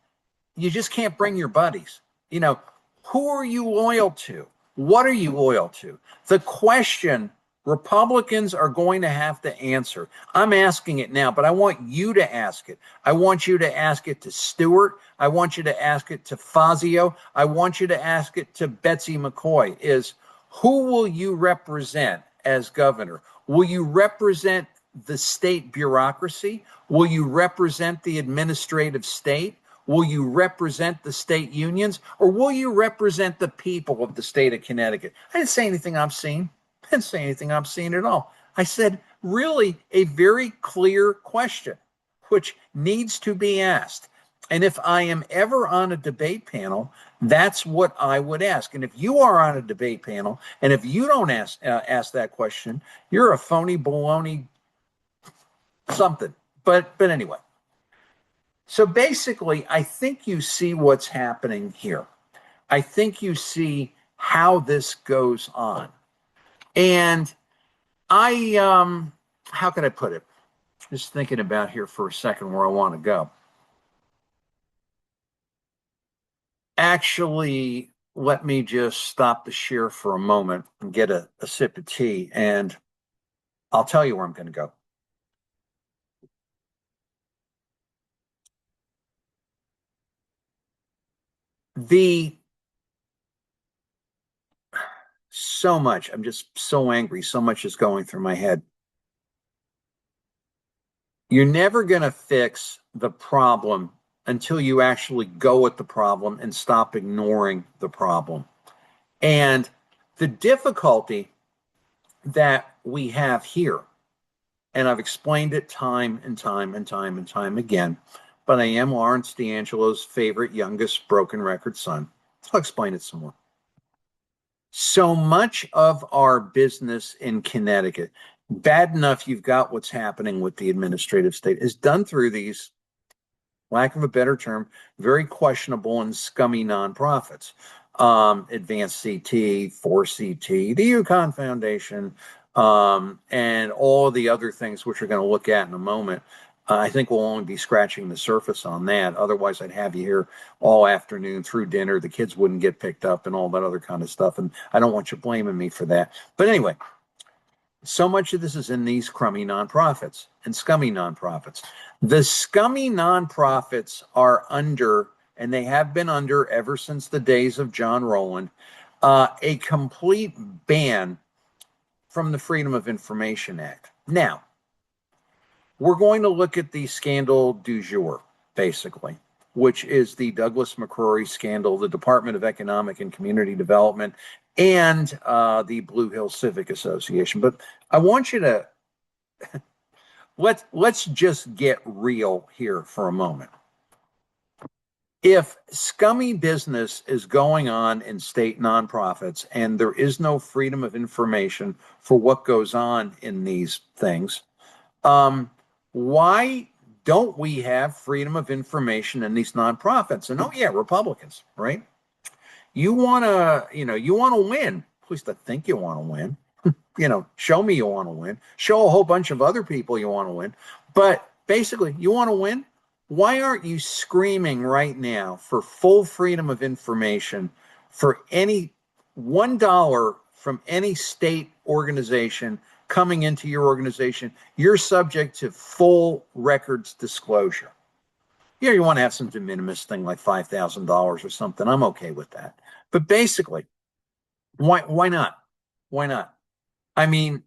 you just can't bring your buddies. You know, who are you loyal to? What are you loyal to? The question Republicans are going to have to answer. I'm asking it now, but I want you to ask it. I want you to ask it to Stewart. I want you to ask it to Fazio. I want you to ask it to Betsy McCoy, is who will you represent as governor? Will you represent the state bureaucracy? Will you represent the administrative state? Will you represent the state unions? Or will you represent the people of the state of Connecticut? I didn't say anything obscene. I didn't say anything obscene at all. I said really a very clear question, which needs to be asked. And if I am ever on a debate panel, that's what I would ask. And if you are on a debate panel, and if you don't ask that question, you're a phony baloney something. But anyway. So basically, I think you see what's happening here. I think you see how this goes on. And how can I put it? Just thinking about here for a second where I want to go. Actually, let me just stop the share for a moment and get a sip of tea, and I'll tell you where I'm going to go. So much, I'm just so angry. So much is going through my head. You're never going to fix the problem until you actually go at the problem and stop ignoring the problem. And the difficulty that we have here, and I've explained it time and time and time and time again, but I am Lawrence D'Angelo's favorite youngest broken record son. I'll explain it some more. So much of our business in Connecticut, bad enough you've got what's happening with the administrative state, is done through these, lack of a better term, very questionable and scummy nonprofits. Advanced CT, 4CT, the Yukon Foundation, and all of the other things which we're going to look at in a moment. I think we'll only be scratching the surface on that. Otherwise, I'd have you here all afternoon through dinner. The kids wouldn't get picked up and all that other kind of stuff. And I don't want you blaming me for that. But anyway, So much of this is in these crummy nonprofits and scummy nonprofits. The scummy nonprofits are under, and they have been under ever since the days of John Rowland, a complete ban from the Freedom of Information Act. Now, we're going to look at the scandal du jour, basically, which is the Douglas McCrory scandal, the Department of Economic and Community Development, and the Blue Hill Civic Association. But I want you to let's just get real here for a moment. If scummy business is going on in state nonprofits and there is no freedom of information for what goes on in these things, why don't we have freedom of information in these nonprofits? And oh yeah, Republicans, right? You want to win. At least I think you want to win. Show me you want to win. Show a whole bunch of other people you want to win. But basically, you want to win. Why aren't you screaming right now for full freedom of information for any $1 from any state organization coming into your organization? You're subject to full records disclosure. Yeah, you want to have some de minimis thing like $5,000 or something. I'm okay with that. But basically, why not? Why not? I mean,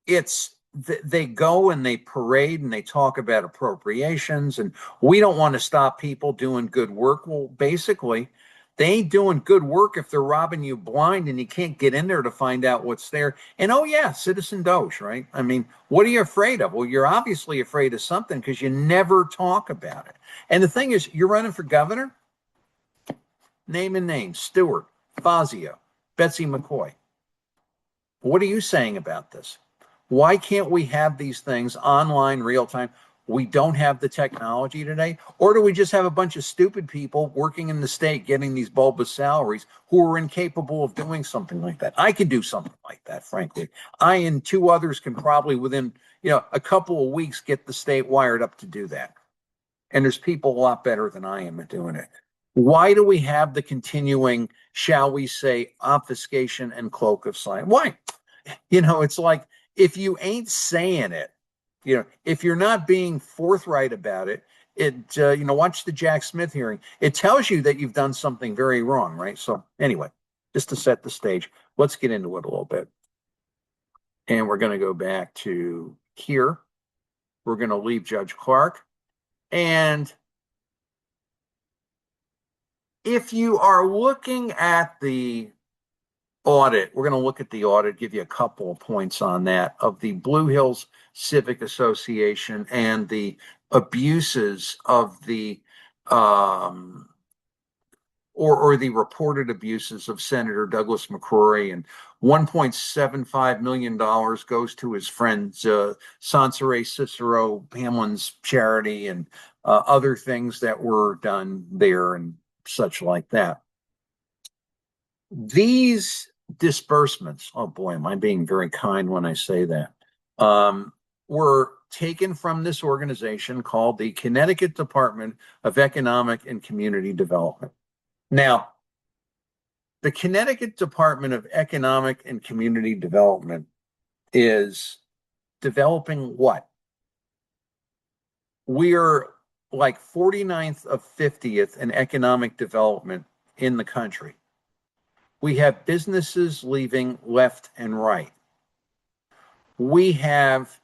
they go and they parade and they talk about appropriations and we don't want to stop people doing good work. Well, basically, they ain't doing good work if they're robbing you blind and you can't get in there to find out what's there. And oh yeah, Citizen Doge, right? I mean, what are you afraid of? Well, you're obviously afraid of something because you never talk about it. And the thing is, you're running for governor? Name and name, Stewart, Fazio, Betsy McCoy. What are you saying about this? Why can't we have these things online, real time? We don't have the technology today? Or do we just have a bunch of stupid people working in the state getting these bulbous salaries who are incapable of doing something like that? I can do something like that, frankly. I and two others can probably within a couple of weeks get the state wired up to do that. And there's people a lot better than I am at doing it. Why do we have the continuing, shall we say, obfuscation and cloak of silence? Why? It's like, if you ain't saying it, if you're not being forthright about it, watch the Jack Smith hearing. It tells you that you've done something very wrong, right? So anyway, just to set the stage, let's get into it a little bit. And we're going to go back to here. We're going to leave Judge Clark. And if you are looking at the audit, we're going to look at the audit, give you a couple of points on that, of the Blue Hills Civic Association and the abuses of the or the reported abuses of Senator Douglas McCrory. And $1.75 million goes to his friend Sansere Cicero Hamlin's charity and other things that were done there and such like that. These disbursements, oh boy, am I being very kind when I say that, were taken from this organization called the Connecticut Department of Economic and Community Development. Now, the Connecticut Department of Economic and Community Development is developing what? We're like 49th of 50th in economic development in the country. We have businesses leaving left and right. We have,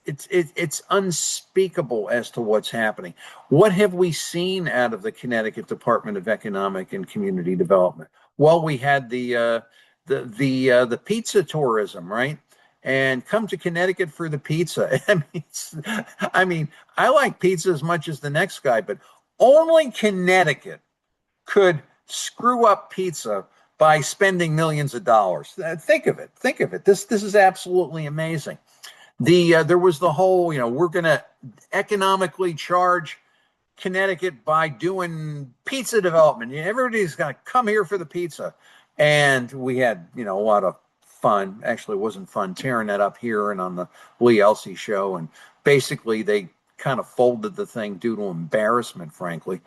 it's unspeakable as to what's happening. What have we seen out of the Connecticut Department of Economic and Community Development? Well, we had the pizza tourism, right? And come to Connecticut for the pizza. I mean, I like pizza as much as the next guy, but only Connecticut could screw up pizza by spending millions of dollars. Think of it. This is absolutely amazing. There was the whole, we're going to economically charge Connecticut by doing pizza development. Everybody's going to come here for the pizza. And we had, a lot of Actually, it wasn't fun tearing that up here and on the Lee Elsey show. And basically, they kind of folded the thing due to embarrassment, frankly.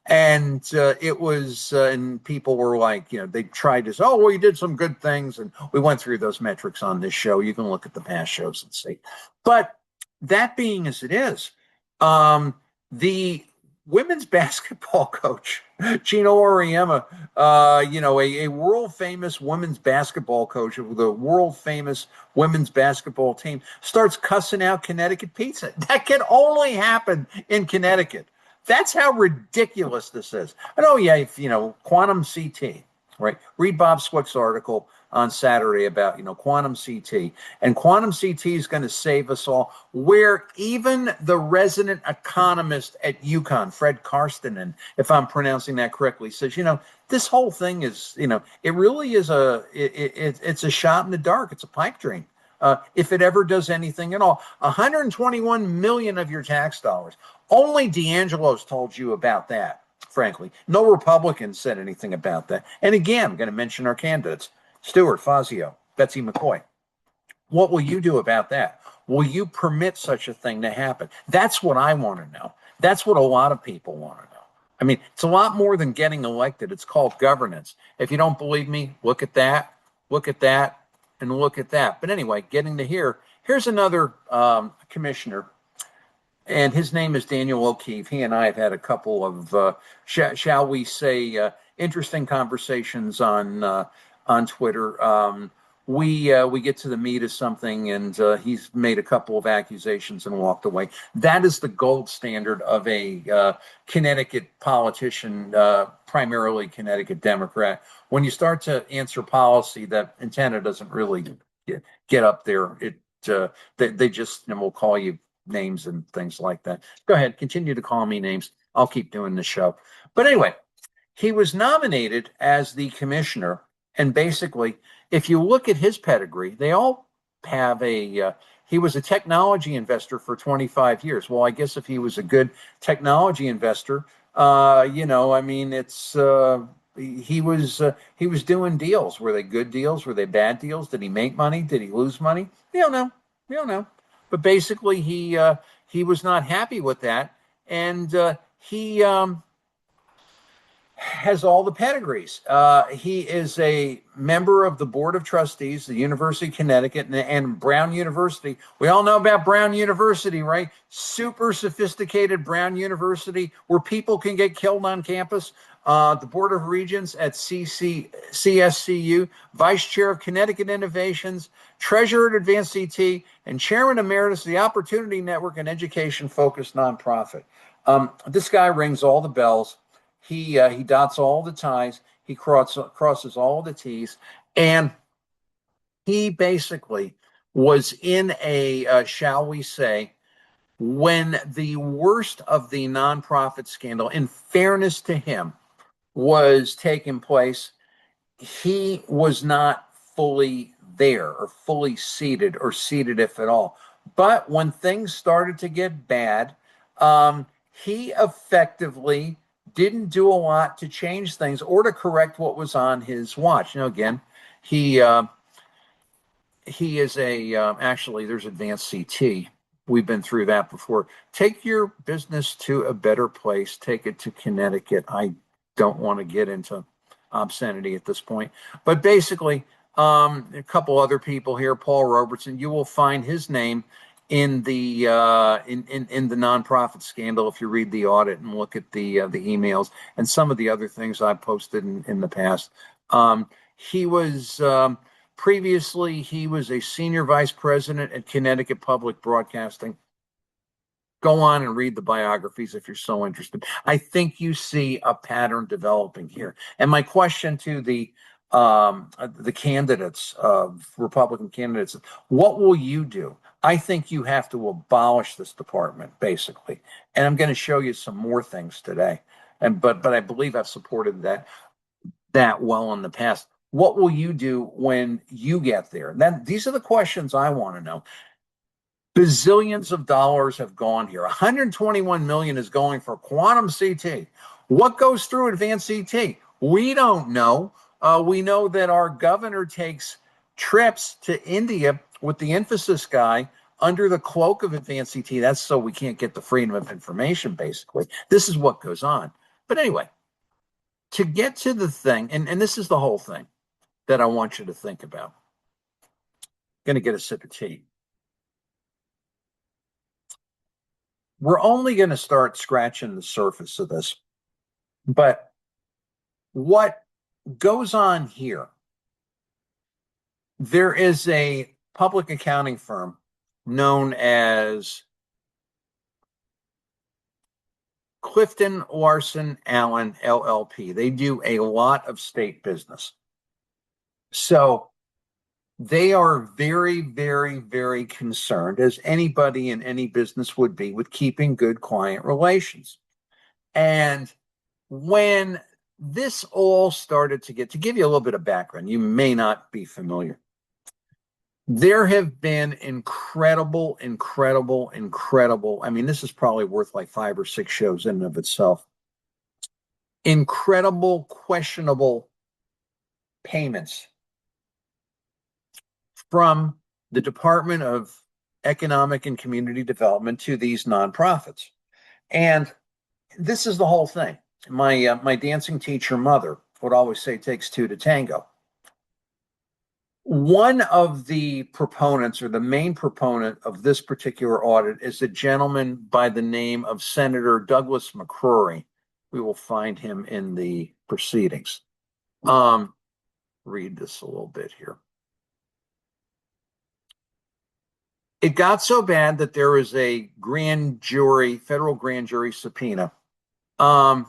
And it was, and people were like, they tried to say, oh, well, you did some good things. And we went through those metrics on this show. You can look at the past shows and see. But that being as it is, the women's basketball coach, Gino Auriemma, a world famous women's basketball coach of the world famous women's basketball team, starts cussing out Connecticut pizza. That can only happen in Connecticut. That's how ridiculous this is. And quantum CT, right? Read Bob Swick's article on Saturday about, quantum CT. And quantum CT is going to save us all, where even the resident economist at UConn, Fred Karstinen, if I'm pronouncing that correctly, says, this whole thing is, it really is it's a shot in the dark. It's a pipe dream. If it ever does anything at all. 121 million of your tax dollars. Only DeAngelo's told you about that, frankly. No Republican said anything about that. And again, I'm going to mention our candidates. Stewart, Fazio, Betsy McCoy. What will you do about that? Will you permit such a thing to happen? That's what I want to know. That's what a lot of people want to know. I mean, it's a lot more than getting elected. It's called governance. If you don't believe me, look at that, and look at that. But anyway, getting to here's another commissioner, and his name is Daniel O'Keefe. He and I have had a couple of, shall we say, interesting conversations on Twitter. We get to the meat of something, and he's made a couple of accusations and walked away. That is the gold standard of a Connecticut politician, primarily Connecticut Democrat. When you start to answer policy, that antenna doesn't really get up there. They just will call you names and things like that. Go ahead, continue to call me names. I'll keep doing the show. But anyway, he was nominated as the commissioner, and basically, if you look at his pedigree, they all have he was a technology investor for 25 years. Well, I guess if he was a good technology investor, he was doing deals. Were they good deals? Were they bad deals? Did he make money? Did he lose money? We don't know. But basically, he was not happy with that, and he has all the pedigrees. He is a member of the Board of Trustees, the University of Connecticut, and Brown University. We all know about Brown University, right? Super sophisticated Brown University where people can get killed on campus. The Board of Regents at CSCU, Vice Chair of Connecticut Innovations, Treasurer at Advanced CT, and Chairman Emeritus of the Opportunity Network, an education-focused nonprofit. This guy rings all the bells. He dots all the T's. He crosses all the T's. And he basically was in a, shall we say, when the worst of the nonprofit scandal, in fairness to him, was taking place, he was not fully there or fully seated or seated if at all. But when things started to get bad, he effectively didn't do a lot to change things or to correct what was on his watch. Again, he is actually, there's Advanced CT. We've been through that before. Take your business to a better place. Take it to Connecticut. I don't want to get into obscenity at this point. But basically, a couple other people here, Paul Robertson, you will find his name in the in the nonprofit scandal if you read the audit and look at the emails and some of the other things I posted in the past. He was previously he was a senior vice president at Connecticut Public Broadcasting. Go on and read the biographies if you're so interested. I think you see a pattern developing here. And my question to the candidates, Republican candidates, what will you do? I think you have to abolish this department, basically. And I'm going to show you some more things today. But I believe I've supported that well in the past. What will you do when you get there? These are the questions I want to know. Bazillions of dollars have gone here. 121 million is going for quantum CT. What goes through Advanced CT? We don't know. We know that our governor takes trips to India with the Infosys guy under the cloak of advanced CT. That's so we can't get the freedom of information, basically. This is what goes on. But anyway, to get to the thing, and this is the whole thing that I want you to think about. Going to get a sip of tea. We're only going to start scratching the surface of this. But what goes on here, there is a public accounting firm known as Clifton Larson Allen LLP. They do a lot of state business. So they are very, very, very concerned, as anybody in any business would be, with keeping good client relations. And when this all started to give you a little bit of background, you may not be familiar. There have been incredible, I mean, this is probably worth like 5 or 6 shows in and of itself. Incredible, questionable payments from the Department of Economic and Community Development to these nonprofits. And this is the whole thing. My dancing teacher mother would always say, it takes 2 to tango. One of the proponents, or the main proponent of this particular audit, is a gentleman by the name of Senator Douglas McCrory. We will find him in the proceedings. Read this a little bit here. It got so bad that there was a grand jury, federal grand jury subpoena. And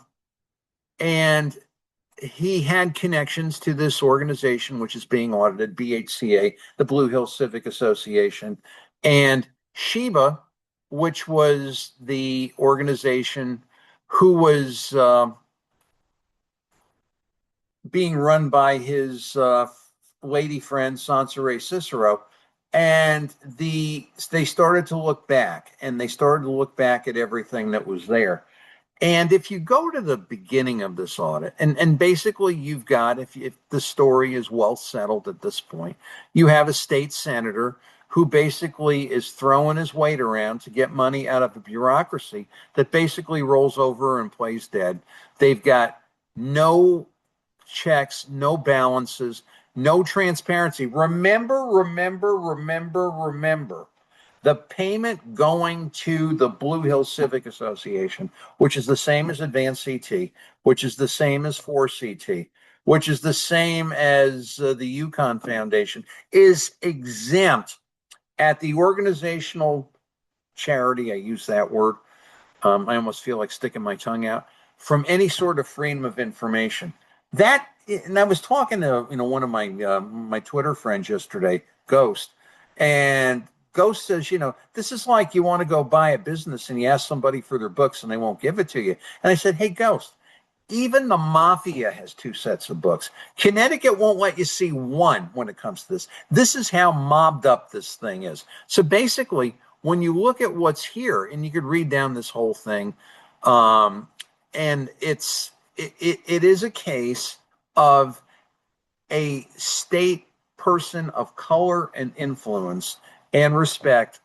he had connections to this organization, which is being audited, BHCA, the Blue Hill Civic Association, and Sheba, which was the organization who was being run by his lady friend, Sansare Cicero. And they started to look back, and they started to look back at everything that was there. And if you go to the beginning of this audit, and basically you've got, if the story is well settled at this point, you have a state senator who basically is throwing his weight around to get money out of a bureaucracy that basically rolls over and plays dead. They've got no checks, no balances, no transparency. Remember, the payment going to the Blue Hill Civic Association, which is the same as Advanced CT, which is the same as 4CT, which is the same as the Yukon Foundation, is exempt at the organizational charity, I use that word, I almost feel like sticking my tongue out, from any sort of freedom of information. That, and I was talking to one of my Twitter friends yesterday, Ghost, and Ghost says, this is like you want to go buy a business and you ask somebody for their books and they won't give it to you. And I said, hey, Ghost, even the mafia has 2 sets of books. Connecticut won't let you see one when it comes to this. This is how mobbed up this thing is. So basically, when you look at what's here, and you could read down this whole thing, and it is a case of a state person of color and influence and respect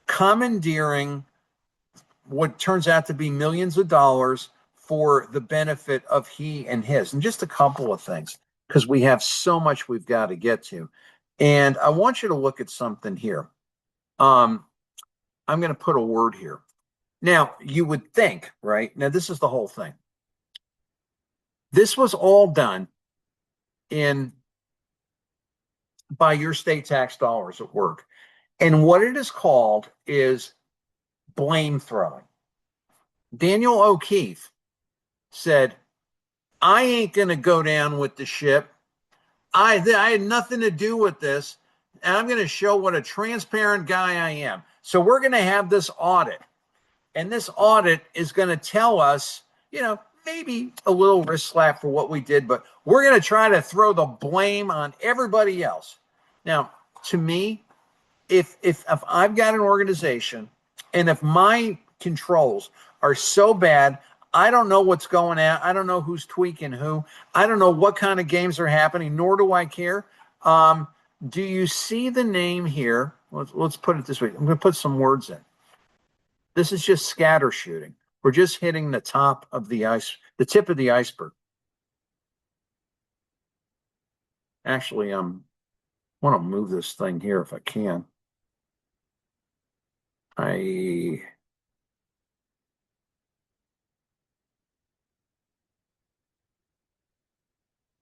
commandeering what turns out to be millions of dollars for the benefit of he and his. And just a couple of things, because we have so much we've got to get to. And I want you to look at something here. I'm going to put a word here. Now, you would think, right? Now, this is the whole thing. This was all done by your state tax dollars at work. And what it is called is blame throwing. Daniel O'Keefe said, I ain't going to go down with the ship. I had nothing to do with this. And I'm going to show what a transparent guy I am. So we're going to have this audit. And this audit is going to tell us, maybe a little wrist slap for what we did, but we're going to try to throw the blame on everybody else. Now, to me, if I've got an organization and if my controls are so bad, I don't know what's going on. I don't know who's tweaking who. I don't know what kind of games are happening, nor do I care. Do you see the name here let's put it this way. I'm going to put some words in. This is just scatter shooting. We're just hitting the top of the the tip of the iceberg. Actually, I want to move this thing here if I can. I'm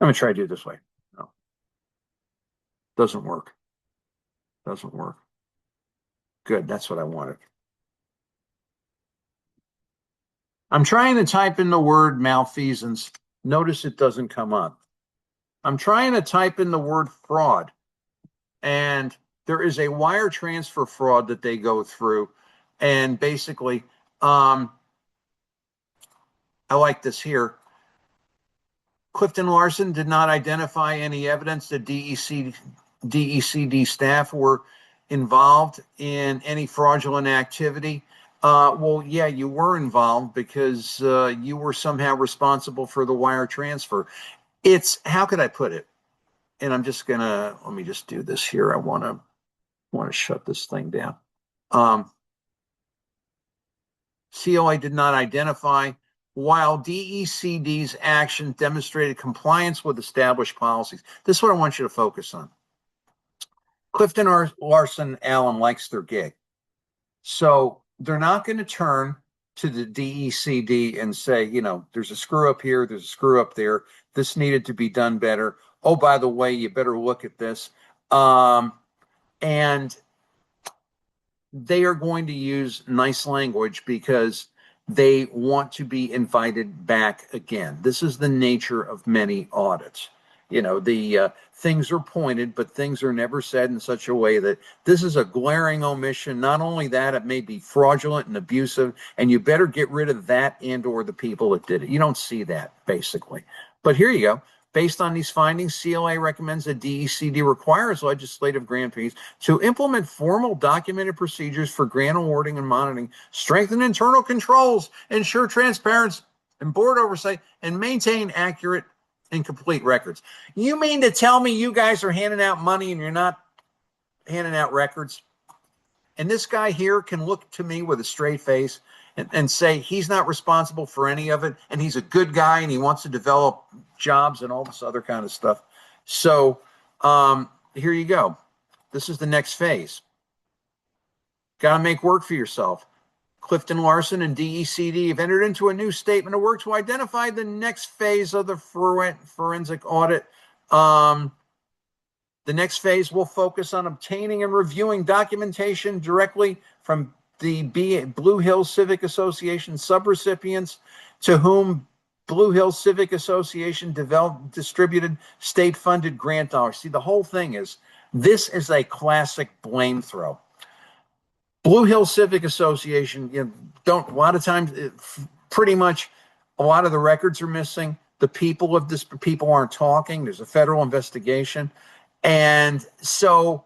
going to try to do it this way. No. Doesn't work. Doesn't work. Good. That's what I wanted. I'm trying to type in the word malfeasance. Notice it doesn't come up. I'm trying to type in the word fraud. And there is a wire transfer fraud that they go through. And basically, I like this here. Clifton Larson did not identify any evidence that DECD staff were involved in any fraudulent activity. Well, yeah, you were involved because you were somehow responsible for the wire transfer. It's, how could I put it? And I'm just gonna, let me just do this here. I want to shut this thing down. COA did not identify, while DECD's action demonstrated compliance with established policies. This is what I want you to focus on. Clifton Larson Allen likes their gig. So they're not going to turn to the DECD and say, you know, there's a screw up here, there's a screw up there. This needed to be done better. Oh, by the way, you better look at this. And they are going to use nice language because they want to be invited back again. This is the nature of many audits. You know, the things are pointed, but things are never said in such a way that this is a glaring omission. Not only that, it may be fraudulent and abusive, and you better get rid of that and or the people that did it. You don't see that, basically. But here you go. Based on these findings, CLA recommends that DECD requires legislative grantees to implement formal documented procedures for grant awarding and monitoring, strengthen internal controls, ensure transparency and board oversight, and maintain accurate and complete records. You mean to tell me you guys are handing out money and you're not handing out records? And this guy here can look to me with a straight face and say he's not responsible for any of it, and he's a good guy and he wants to develop jobs and all this other kind of stuff. So here you go. This is the next phase. Got to make work for yourself. Clifton Larson and DECD have entered into a new statement of work to identify the next phase of the forensic audit. The next phase will focus on obtaining and reviewing documentation directly from the Blue Hills Civic Association subrecipients to whom Blue Hills Civic Association distributed state-funded grant dollars. See, the whole thing is, this is a classic blame throw. Blue Hills Civic Association, you know, a lot of times, pretty much a lot of the records are missing. The people aren't talking. There's a federal investigation. And so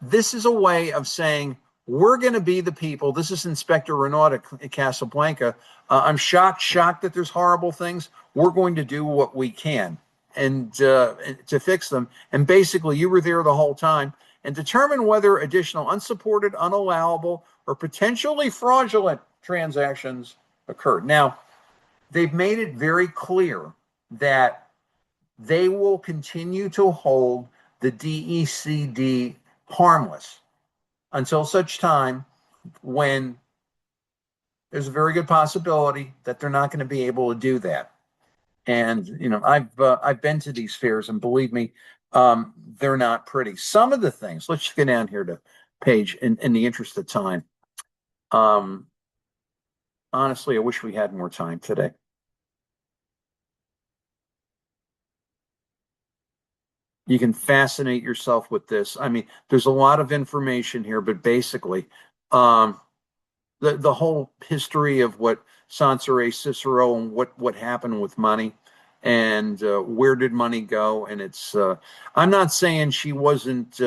this is a way of saying, we're going to be the people. This is Inspector Renaud at Casablanca. I'm shocked that there's horrible things. We're going to do what we can and to fix them. And basically, you were there the whole time, and determine whether additional unsupported, unallowable, or potentially fraudulent transactions occurred. Now, they've made it very clear that they will continue to hold the DECD harmless until such time when there's a very good possibility that they're not going to be able to do that. And, you know, I've been to these fairs, and believe me, they're not pretty. Some of the things, let's get down here to page in the interest of time. Honestly, I wish we had more time today. You can fascinate yourself with this. I mean, there's a lot of information here, but basically, the whole history of what Sansere Cicero and what happened with money, and where did money go? And it's I'm not saying she wasn't,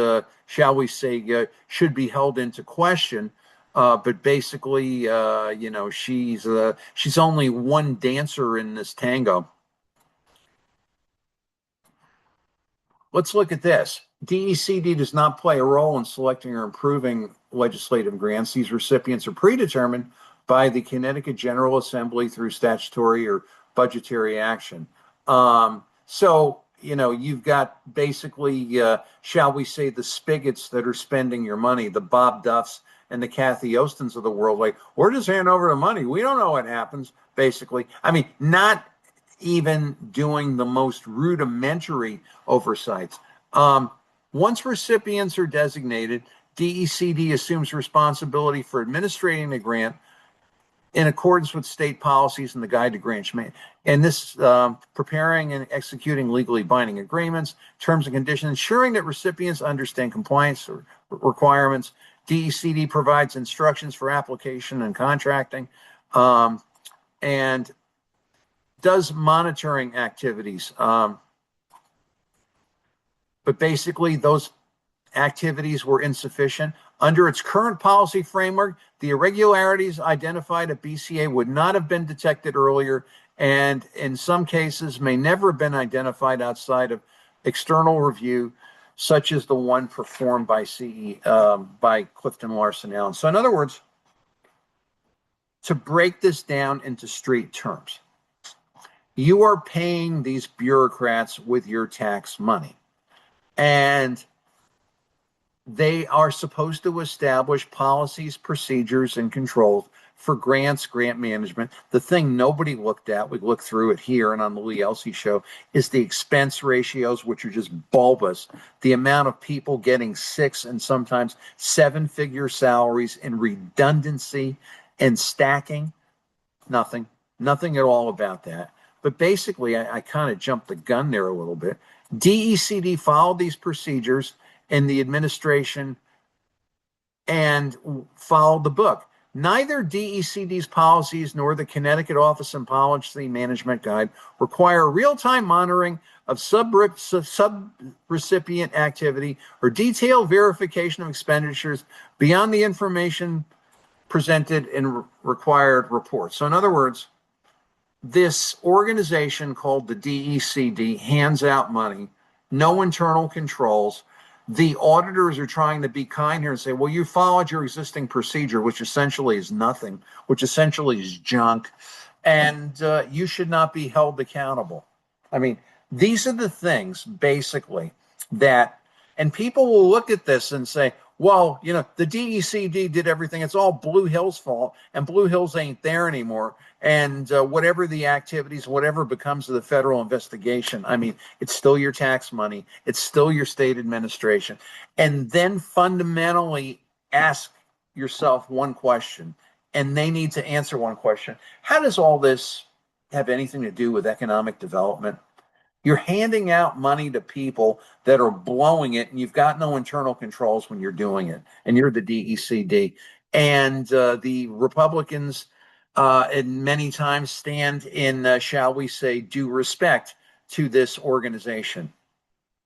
shall we say, should be held into question, but basically, you know, she's only one dancer in this tango. let's look at this. DECD does not play a role in selecting or improving legislative grants. These recipients are predetermined by the Connecticut General Assembly through statutory or budgetary action. So, you've got basically, shall we say, the spigots that are spending your money, the Bob Duffs and the Kathy Ostens of the world. Like, we're just handing over the money. We don't know what happens, basically. I mean, not even doing the most rudimentary oversights. Once recipients are designated, DECD assumes responsibility for administrating the grant in accordance with state policies and the guide to grants. And this preparing and executing legally binding agreements, terms and conditions, ensuring that recipients understand compliance requirements. DECD provides instructions for application and contracting, and does monitoring activities. But basically, those activities were insufficient. Under its current policy framework, the irregularities identified at BCA would not have been detected earlier, and in some cases may never have been identified outside of external review, such as the one performed by by Clifton Larson Allen. So in other words, to break this down into street terms, you are paying these bureaucrats with your tax money, and they are supposed to establish policies, procedures, and controls for grants, grant management. The thing nobody looked at, we looked through it here and on the Lee Elsey show, is the expense ratios, which are just bulbous. The amount of people getting 6 and sometimes 7-figure salaries in redundancy and stacking. Nothing at all about that. But basically, I kind of jumped the gun there a little bit. DECD followed these procedures in the administration and followed the book. Neither DECD's policies nor the Connecticut Office and Policy Management Guide require real-time monitoring of sub-recipient activity or detailed verification of expenditures beyond the information presented in required reports. So in other words, this organization called the DECD hands out money, no internal controls. The auditors are trying to be kind here and say, well, you followed your existing procedure, which essentially is nothing, which essentially is junk, and you should not be held accountable. I mean, these are the things, basically, that, and people will look at this and say, well, the DECD did everything. It's all Blue Hill's fault, and Blue Hills ain't there anymore. And whatever the activities, whatever becomes of the federal investigation, I mean, it's still your tax money. It's still your state administration. And then fundamentally ask yourself one question, and they need to answer one question. How does all this have anything to do with economic development? You're handing out money to people that are blowing it, and you've got no internal controls when you're doing it, and you're the DECD. And the Republicans and many times stand in, shall we say, due respect to this organization.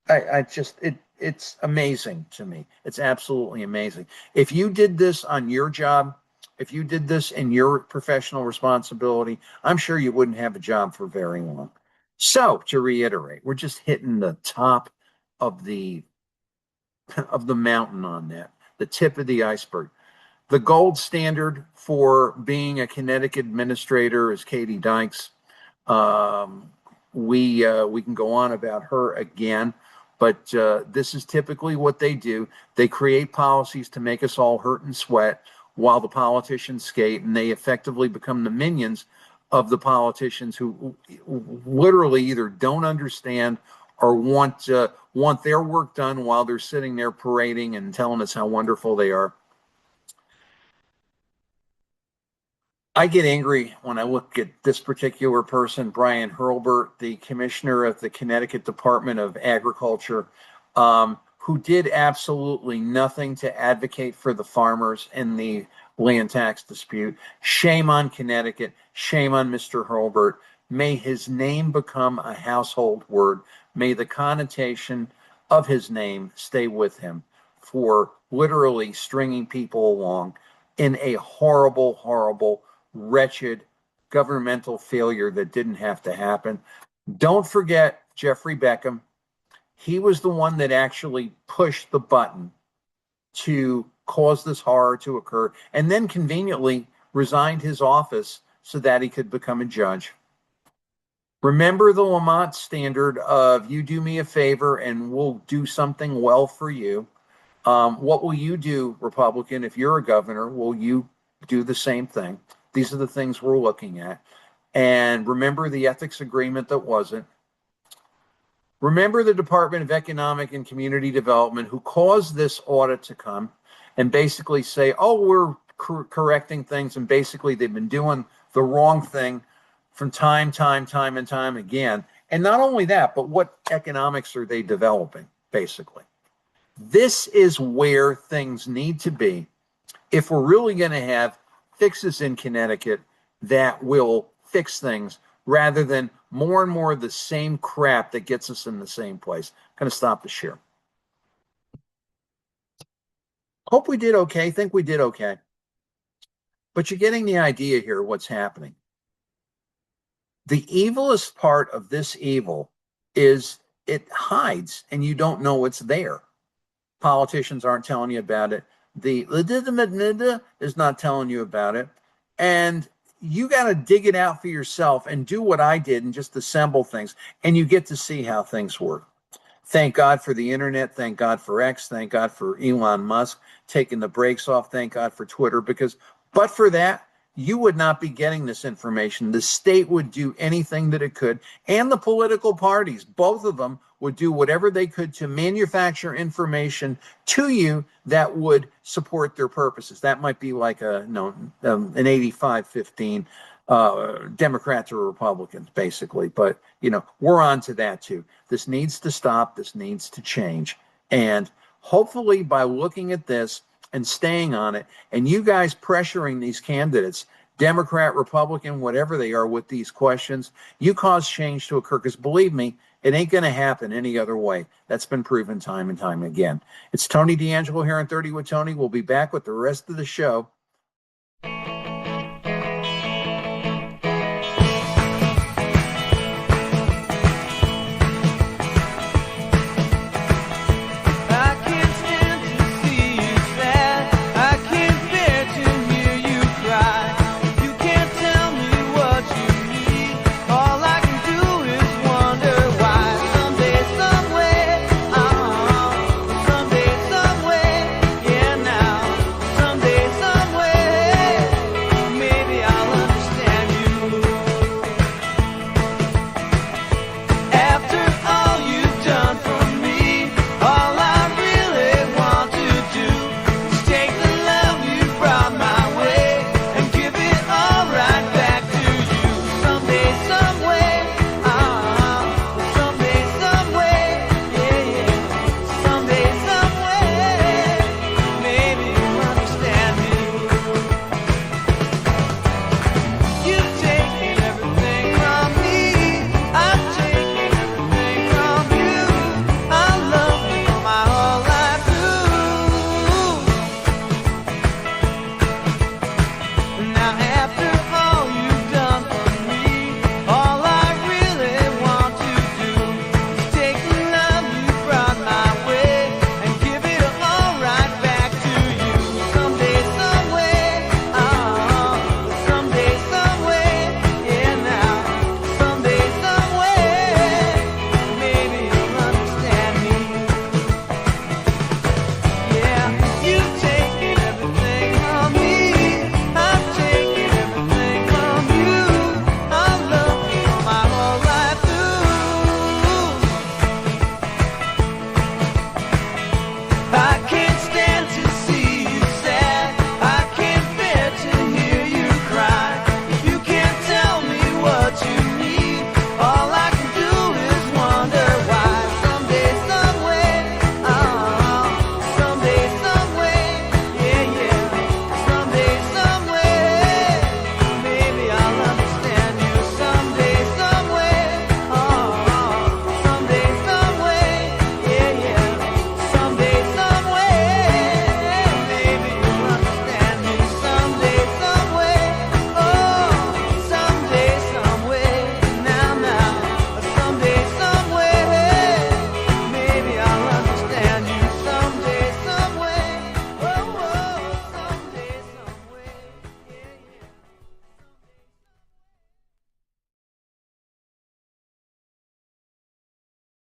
It's amazing to me. It's absolutely amazing. If you did this on your job, if you did this in your professional responsibility, I'm sure you wouldn't have a job for very long. So to reiterate, we're just hitting the top of the mountain on that, the tip of the iceberg. The gold standard for being a Connecticut administrator is Katie Dykes. We can go on about her again, but this is typically what they do. They create policies to make us all hurt and sweat while the politicians skate, and they effectively become the minions of the politicians who literally either don't understand or want their work done while they're sitting there parading and telling us how wonderful they are. I get angry when I look at this particular person, Brian Hurlburt, the commissioner of the Connecticut Department of Agriculture, who did absolutely nothing to advocate for the farmers in the land tax dispute. Shame on Connecticut. Shame on Mr. Hurlburt. May his name become a household word. May the connotation of his name stay with him for literally stringing people along in a horrible, horrible, wretched governmental failure that didn't have to happen. Don't forget Jeffrey Beckham He was the one that actually pushed the button to cause this horror to occur, and then conveniently resigned his office so that he could become a judge. Remember the Lamont standard of you do me a favor and we'll do something well for you. What will you do, Republican, if you're a governor? Will you do the same thing? These are the things we're looking at. And remember the ethics agreement that wasn't. Remember the Department of Economic and Community Development, who caused this audit to come and basically say, oh, we're correcting things. And basically they've been doing the wrong thing from time and time again. And not only that, but what economics are they developing, basically? This is where things need to be if we're really going to have fixes in Connecticut that will fix things rather than more and more of the same crap that gets us in the same place. I'm going to stop the share. Hope we did okay. Think we did okay. But you're getting the idea here of what's happening. The evilest part of this evil is it hides and you don't know it's there. Politicians aren't telling you about it. The legitimate media is not telling you about it. And you got to dig it out for yourself and do what I did and just assemble things. And you get to see how things work. Thank God for the internet. Thank God for X. Thank God for Elon Musk taking the brakes off. Thank God for Twitter, because but for that, you would not be getting this information. The state would do anything that it could, and the political parties, both of them, would do whatever they could to manufacture information to you that would support their purposes. That might be like an 85-15 Democrats or Republicans, basically. But, we're on to that too. This needs to stop. This needs to change. And hopefully by looking at this and staying on it, and you guys pressuring these candidates, Democrat, Republican, whatever they are, with these questions, you cause change to occur. Because believe me, it ain't going to happen any other way. That's been proven time and time again. It's Tony D'Angelo here on 30 with Tony. We'll be back with the rest of the show. Someday,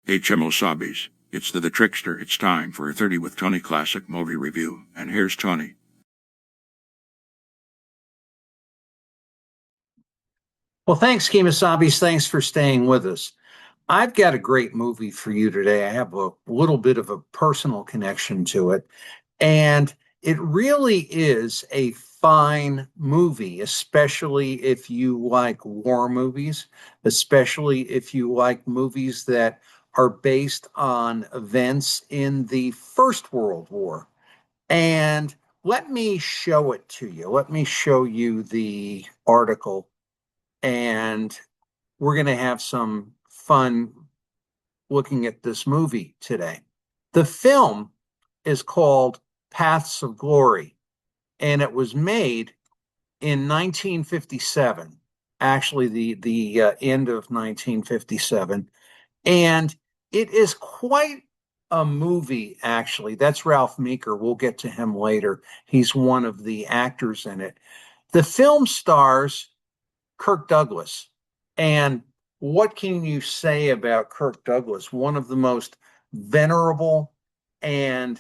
HMO Sobbies. It's the Trickster. It's time for a 30 with Tony classic movie review. And here's Tony. Well, thanks, Kemosabe's. Thanks for staying with us. I've got a great movie for you today. I have a little bit of a personal connection to it. And it really is a fine movie, especially if you like war movies, especially if you like movies that are based on events in the First World War. And let me show it to you. Let me show you the article, and we're going to have some fun looking at this movie today. The film is called Paths of Glory, and it was made in 1957, actually the end of 1957, and it is quite a movie, actually. That's Ralph Meeker. We'll get to him later. He's one of the actors in it. The film stars Kirk Douglas, and what can you say about Kirk Douglas? One of the most venerable and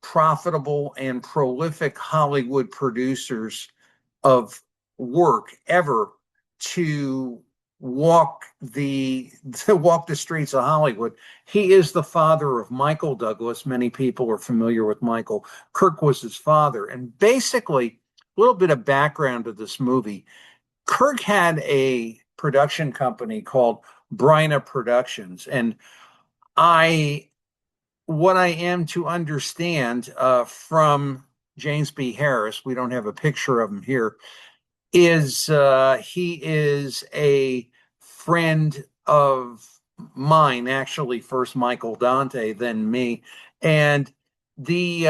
profitable and prolific Hollywood producers of work ever to walk the streets of Hollywood. He is the father of Michael Douglas. Many people are familiar with Michael. Kirk was his father. And basically, a little bit of background to this movie. Kirk had a production company called Bryna Productions, and what I am to understand from James B. Harris, we don't have a picture of him here, is he is a friend of mine, actually, first Michael Dante, then me, and the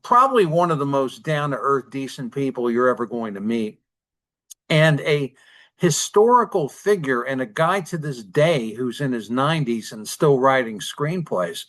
probably one of the most down-to-earth, decent people you're ever going to meet, and a historical figure, and a guy to this day who's in his 90s and still writing screenplays.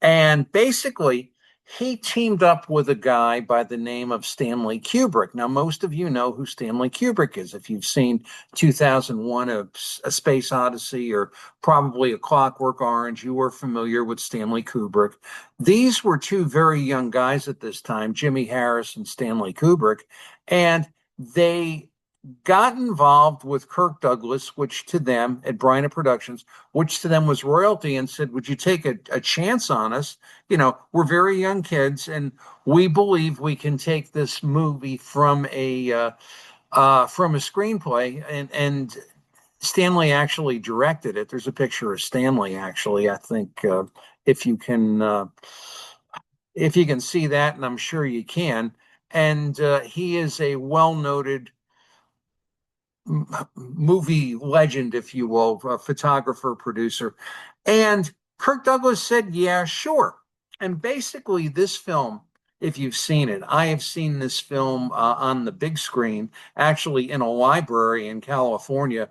And basically, he teamed up with a guy by the name of Stanley Kubrick. Now, most of you know who Stanley Kubrick is. If you've seen 2001, A Space Odyssey, or probably A Clockwork Orange, you are familiar with Stanley Kubrick. These were two very young guys at this time, Jimmy Harris and Stanley Kubrick, and they got involved with Kirk Douglas, which to them, at Bryna Productions, which to them was royalty, and said, would you take a chance on us? You know, we're very young kids, and we believe we can take this movie from a screenplay. And Stanley actually directed it. There's a picture of Stanley, actually, I think, if you can see that, and I'm sure you can. And he is a well-noted movie legend, if you will, a photographer, producer. And Kirk Douglas said, yeah, sure. And basically, this film, if you've seen it, I have seen this film on the big screen, actually in a library in California,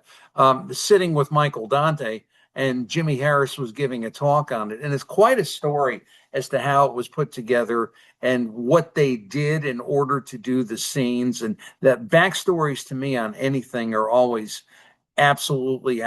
sitting with Michael Dante, and Jimmy Harris was giving a talk on it. And it's quite a story as to how it was put together and what they did in order to do the scenes. And that backstories to me on anything are always absolutely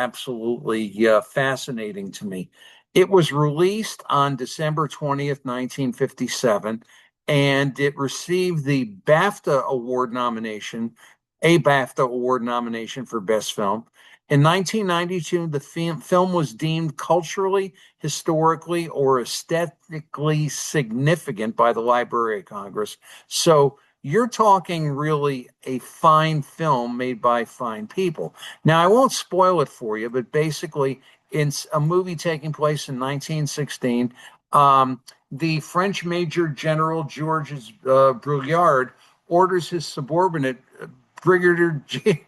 fascinating to me. It was released on December 20th, 1957, and it received the BAFTA award nomination, a BAFTA award nomination for Best Film. In 1992, the film was deemed culturally, historically, or aesthetically significant by the Library of Congress. So you're talking really a fine film made by fine people. Now, I won't spoil it for you, but basically, it's a movie taking place in 1916. The French Major General Georges Brouillard orders his subordinate, Brigadier G.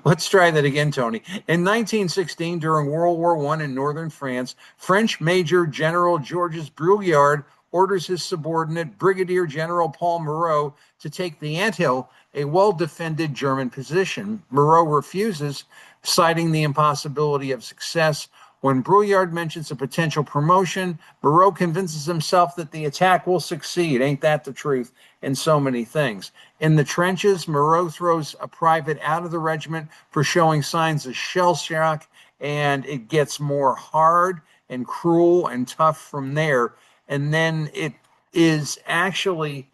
Let's try that again, Tony. In 1916, during World War I in northern France, French Major General Georges Brouillard orders his subordinate, Brigadier General Paul Moreau, to take the anthill, a well-defended German position. Moreau refuses, citing the impossibility of success. When Brouillard mentions a potential promotion, Moreau convinces himself that the attack will succeed. Ain't that the truth? In so many things. In the trenches, Moreau throws a private out of the regiment for showing signs of shell shock, and it gets more hard and cruel and tough from there. And then it is actually,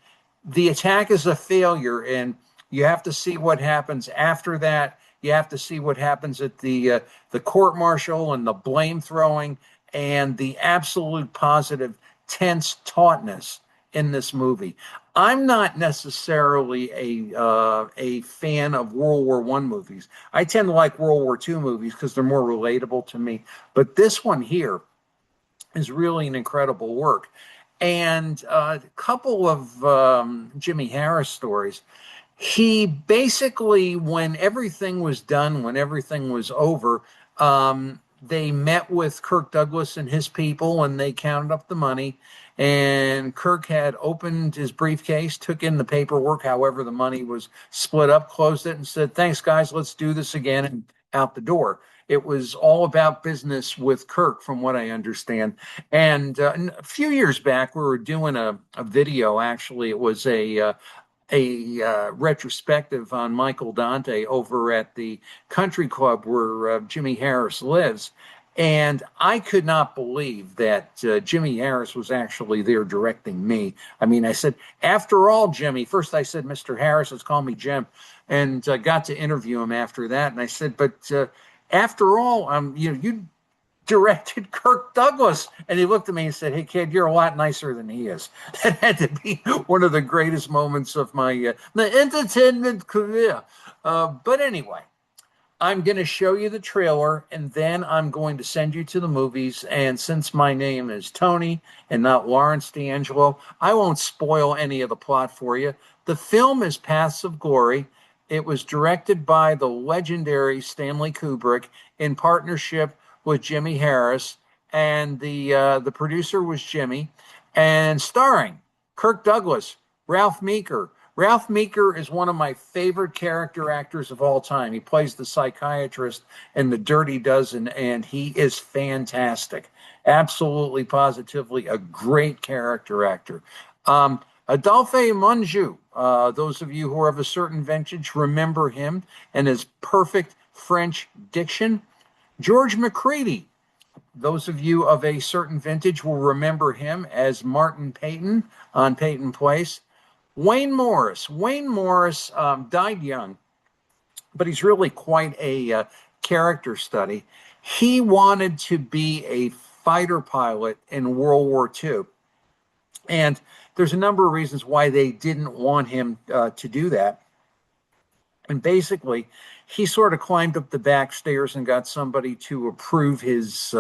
the attack is a failure, and you have to see what happens after that. You have to see what happens at the court martial and the blame throwing and the absolute positive tense tautness in this movie. I'm not necessarily a fan of World War I movies. I tend to like World War II movies because they're more relatable to me. But this one here is really an incredible work. And a couple of Jimmy Harris stories. He basically, when everything was done, when everything was over, they met with Kirk Douglas and his people, and they counted up the money. And Kirk had opened his briefcase, took in the paperwork, however the money was split up, closed it, and said, "Thanks, guys, let's do this again," and out the door. It was all about business with Kirk, from what I understand. And a few years back, we were doing a video. Actually, it was a retrospective on Michael Dante over at the country club where Jimmy Harris lives. And I could not believe that Jimmy Harris was actually there directing me. I mean, I said, "After all, Jimmy," first I said, "Mr. Harris, let's call me Jim," and got to interview him after that. And I said, "But after all, you directed Kirk Douglas." And he looked at me and said, "Hey, kid, you're a lot nicer than he is." That had to be one of the greatest moments of my entertainment career. But anyway, I'm going to show you the trailer, and then I'm going to send you to the movies. And since my name is Tony and not Lawrence D'Angelo, I won't spoil any of the plot for you. The film is Paths of Glory. It was directed by the legendary Stanley Kubrick in partnership with Jimmy Harris, and the producer was Jimmy, and starring Kirk Douglas, Ralph Meeker. Ralph Meeker is one of my favorite character actors of all time. He plays the psychiatrist in The Dirty Dozen, and he is fantastic. Absolutely, positively a great character actor. Adolphe Menjou, those of you who are of a certain vintage remember him and his perfect French diction. George McCready, those of you of a certain vintage will remember him as Martin Payton on Peyton Place. Wayne Morris. Wayne Morris died young, but he's really quite a character study. He wanted to be a fighter pilot in World War II. And there's a number of reasons why they didn't want him to do that. And basically, he sort of climbed up the back stairs and got somebody to approve his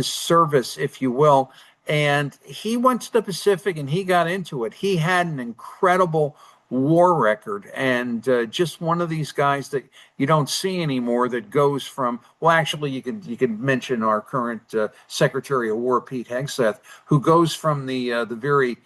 service, if you will. And he went to the Pacific and he got into it. He had an incredible war record, and just one of these guys that you don't see anymore, that goes from, well, actually you can mention our current Secretary of War, Pete Hegseth, who goes from the very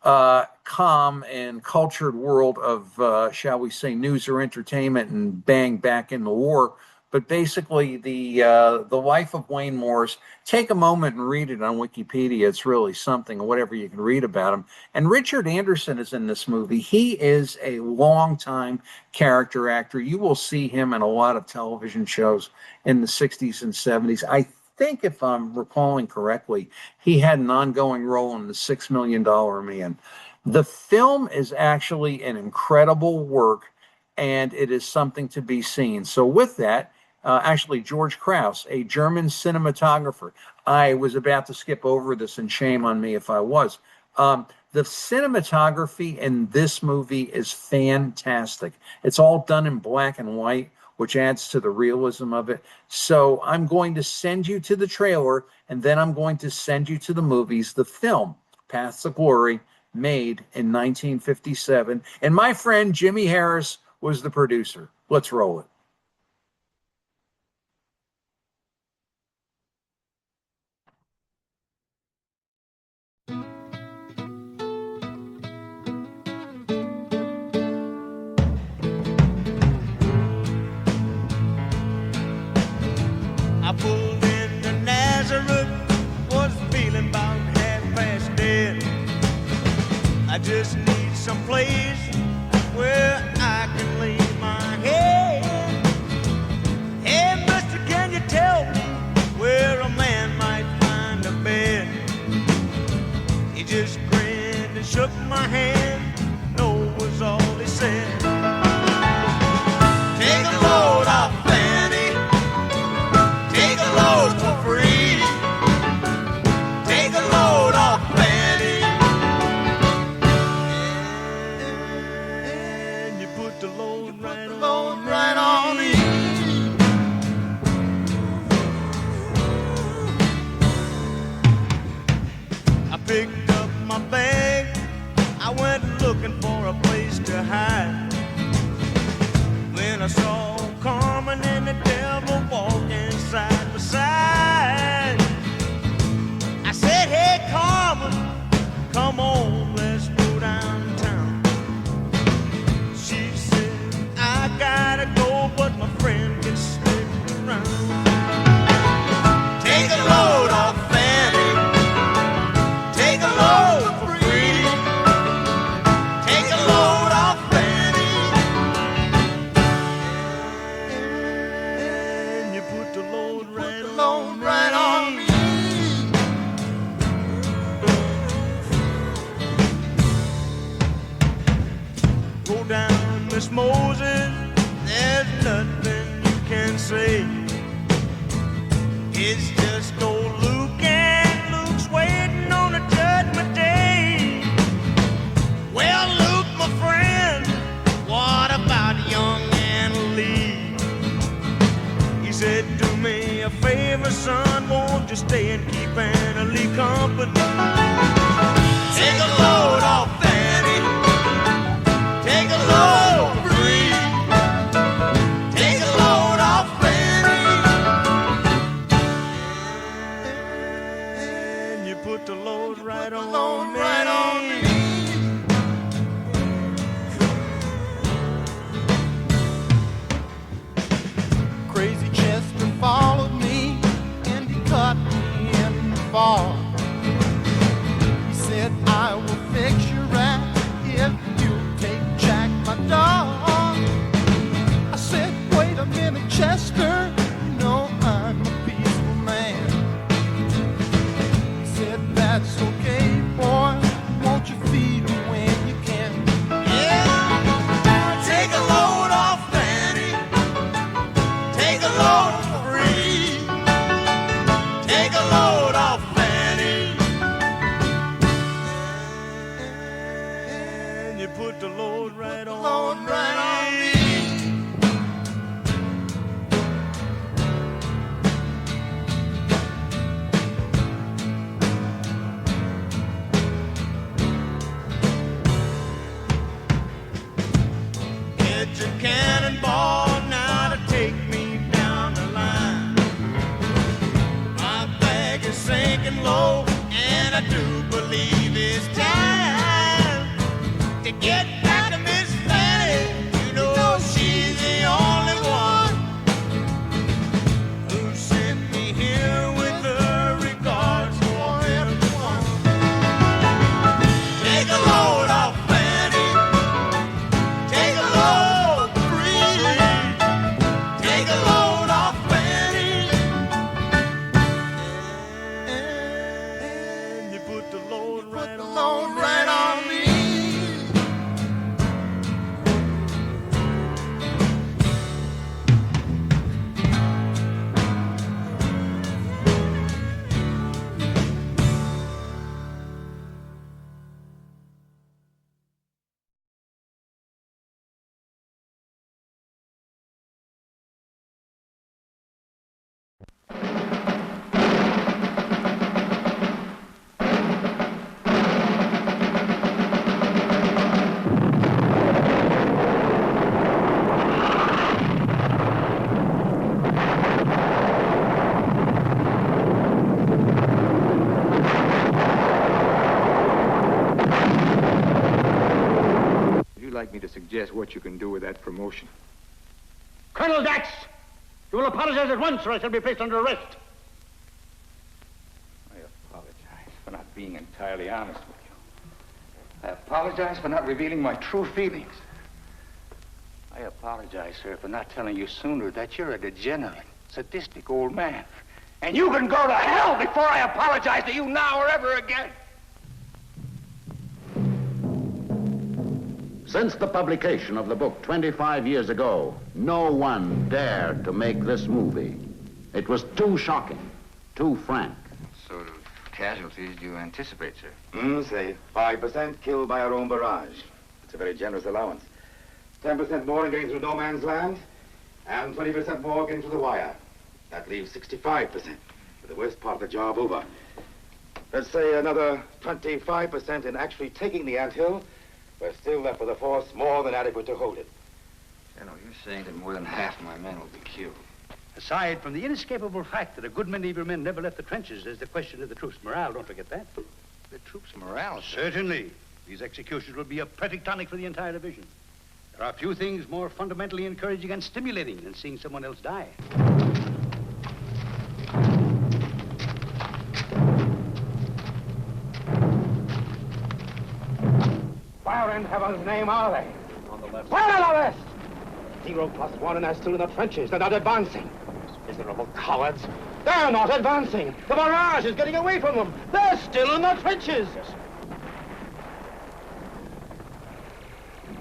calm and cultured world of shall we say news or entertainment, and bang, back in the war. But basically, the life of Wayne Morris, take a moment and read it on Wikipedia. It's really something, whatever you can read about him. And Richard Anderson is in this movie. He is a longtime character actor. You will see him in a lot of television shows in the 60s and 70s. I think, if I'm recalling correctly, he had an ongoing role in The $6 Million Man. The film is actually an incredible work, and it is something to be seen. So with that, actually, George Krause, a German cinematographer. I was about to skip over this, and shame on me if I was. The cinematography in this movie is fantastic. It's all done in black and white, which adds to the realism of it. So I'm going to send you to the trailer, and then I'm going to send you to the movies. The film, Paths of Glory, made in 1957. And my friend Jimmy Harris was the producer. Let's roll it. I pulled into Nazareth, was feeling about half past dead. I just need some place where I can lay my head. Hey, mister, can you tell me where a man might find shook my hand, no was all he said. Take a load off Fanny, take a load for free. Take a load off Fanny, and you put the load right on me. I picked up my bag, I went looking for a place to hide. When I saw Carmen and the devil walking side by side, I said, hey Carmen, come on, let's go downtown. She said, I gotta go, but my friend can stick around. Take a load off Fanny, take a load for free. Take a load off Fanny, and you put the load right on me. Go down, Miss Moses, there's nothing you can say. It's just old Luke, and Luke's waiting on a judgment day. Well, Luke, my friend, what about young Anna Lee? He said, do me a favor, son, won't you stay and keep Anna Lee company? Take a load off Fanny, take a load free. Take a load off Fanny, and you put the load right on me. Crazy Chester followed me and he caught me in the fall. He said, I will fix you right if you take Jack, my dog. I said, wait a minute, Chester, you know I'm a peaceful man. He said, that's okay, boy, won't you feed him when you can? Yeah, take a load off Fanny, take a load free. Take a load off Fanny, and you put the load right on me. It's a cannonball now to take me down the line. My bag is sinking low, and I do believe it's time to get back to Miss Fanny. You know she's the only one who sent me here with her regards for everyone. Take a load off Fanny, take a load free. Take a load off Fanny, and you put the load right on me. Would you like me to suggest what you can do with that promotion? Colonel Dax, you will apologize at once or I shall be placed under arrest. I apologize for not being entirely honest with you. I apologize for not revealing my true feelings. I apologize, sir, for not telling you sooner that you're a degenerate, sadistic old man. And you can go to hell before I apologize to you now or ever again. Since the publication of the book 25 years ago, no one dared to make this movie. It was too shocking, too frank. What sort of casualties do you anticipate, sir? Say 5% killed by our own barrage. It's a very generous allowance. 10% more in getting through no man's land, and 20% more getting through the wire. That leaves 65%, with the worst part of the job over. Let's say another 25% in actually taking the anthill. We're still left with a force more than adequate to hold it. General, you're saying that more than half my men will be killed. Aside from the inescapable fact that a good many of your men never left the trenches, there's the question of the troops' morale. Don't forget that. The troops' morale, sir? Certainly. These executions will be a perfect tonic for the entire division. There are few things more fundamentally encouraging and stimulating than seeing someone else die. Where in heaven's name are they? On the left. Where on the left? 0+1, and they're still in the trenches. They're not advancing. Miserable cowards. They're not advancing. The barrage is getting away from them. They're still in the trenches. Yes, sir.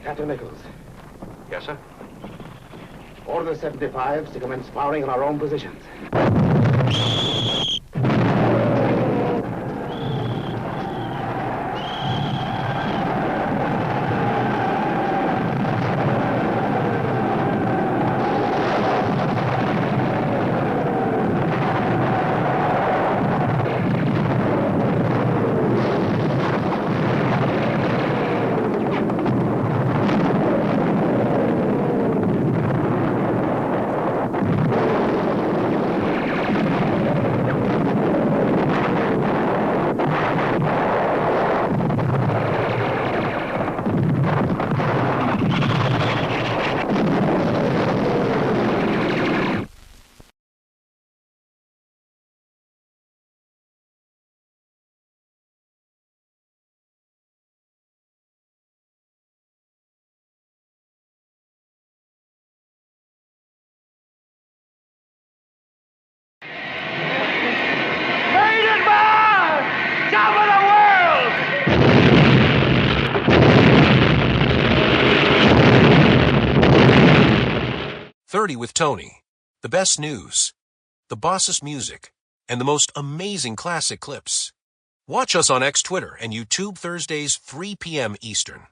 Captain Nichols. Yes, sir? Order the 75s to commence firing on our own positions. Top of the world! 30 with Tony. The best news, the bossest music, and the most amazing classic clips. Watch us on X Twitter and YouTube Thursdays, 3 p.m. Eastern.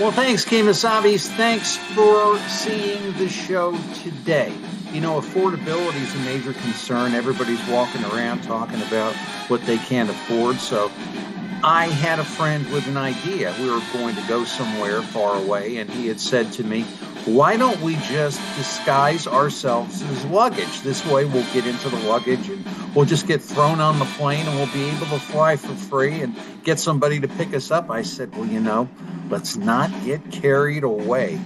Well, thanks, Kemosabe's. Thanks for seeing the show today. You know, affordability is a major concern. Everybody's walking around talking about what they can't afford. So I had a friend with an idea. We were going to go somewhere far away, and he had said to me, why don't we just disguise ourselves as luggage? This way we'll get into the luggage and we'll just get thrown on the plane and we'll be able to fly for free and get somebody to pick us up. I said, well, you know, let's not get carried away.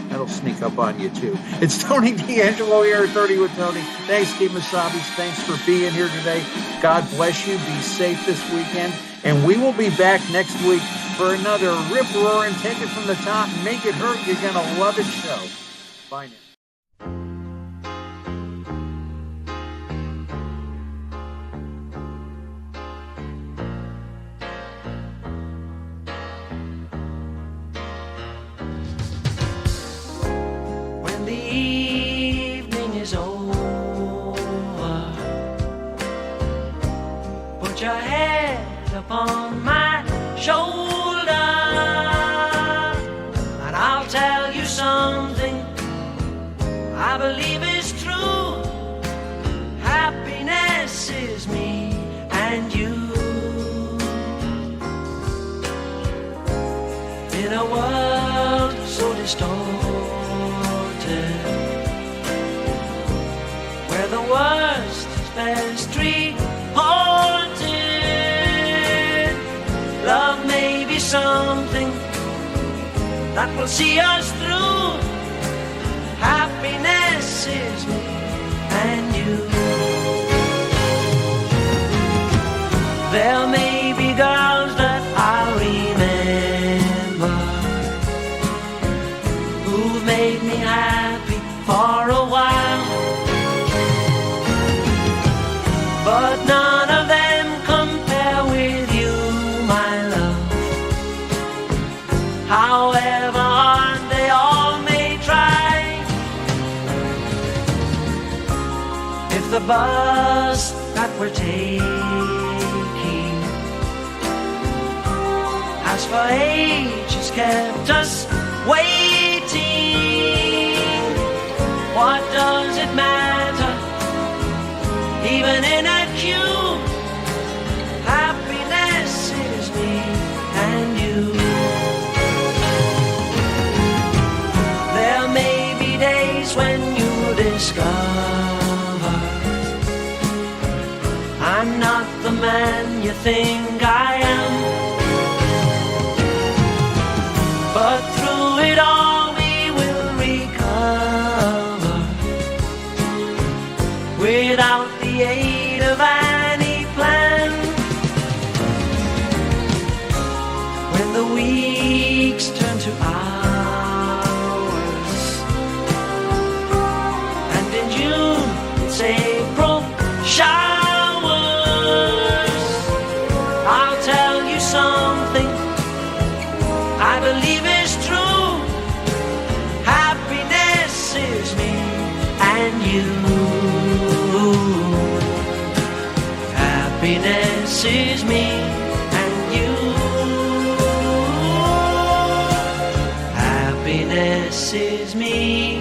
That'll sneak up on you, too. It's Tony D'Angelo here at 30 with Tony. Thanks, Kemosabe's. Thanks for being here today. God bless you. Be safe this weekend. And we will be back next week for another rip-roaring, take it from the top, make it hurt, you're going to love it show. Bye now. When the evening is over, put your head upon my shoulder, and I'll tell you something I believe is true. Happiness is me and you. In a world so distorted, where the worst is best treated, love may be something that will see us through. Happiness is me and you. There may be girls that I'll remember who've made me happy for a while, but none of them compare with you, my love. the bus that we're taking has for ages kept us waiting. What does it matter, even in a queue? Happiness is me and you. There may be days when you discover I'm not the man you think I am, but through it all we will recover without the aid of any plan. When the weeks turn to hours, and in June it's April showers, I'll tell you something I believe is true. Happiness is me and you. Happiness is me and you. Happiness is me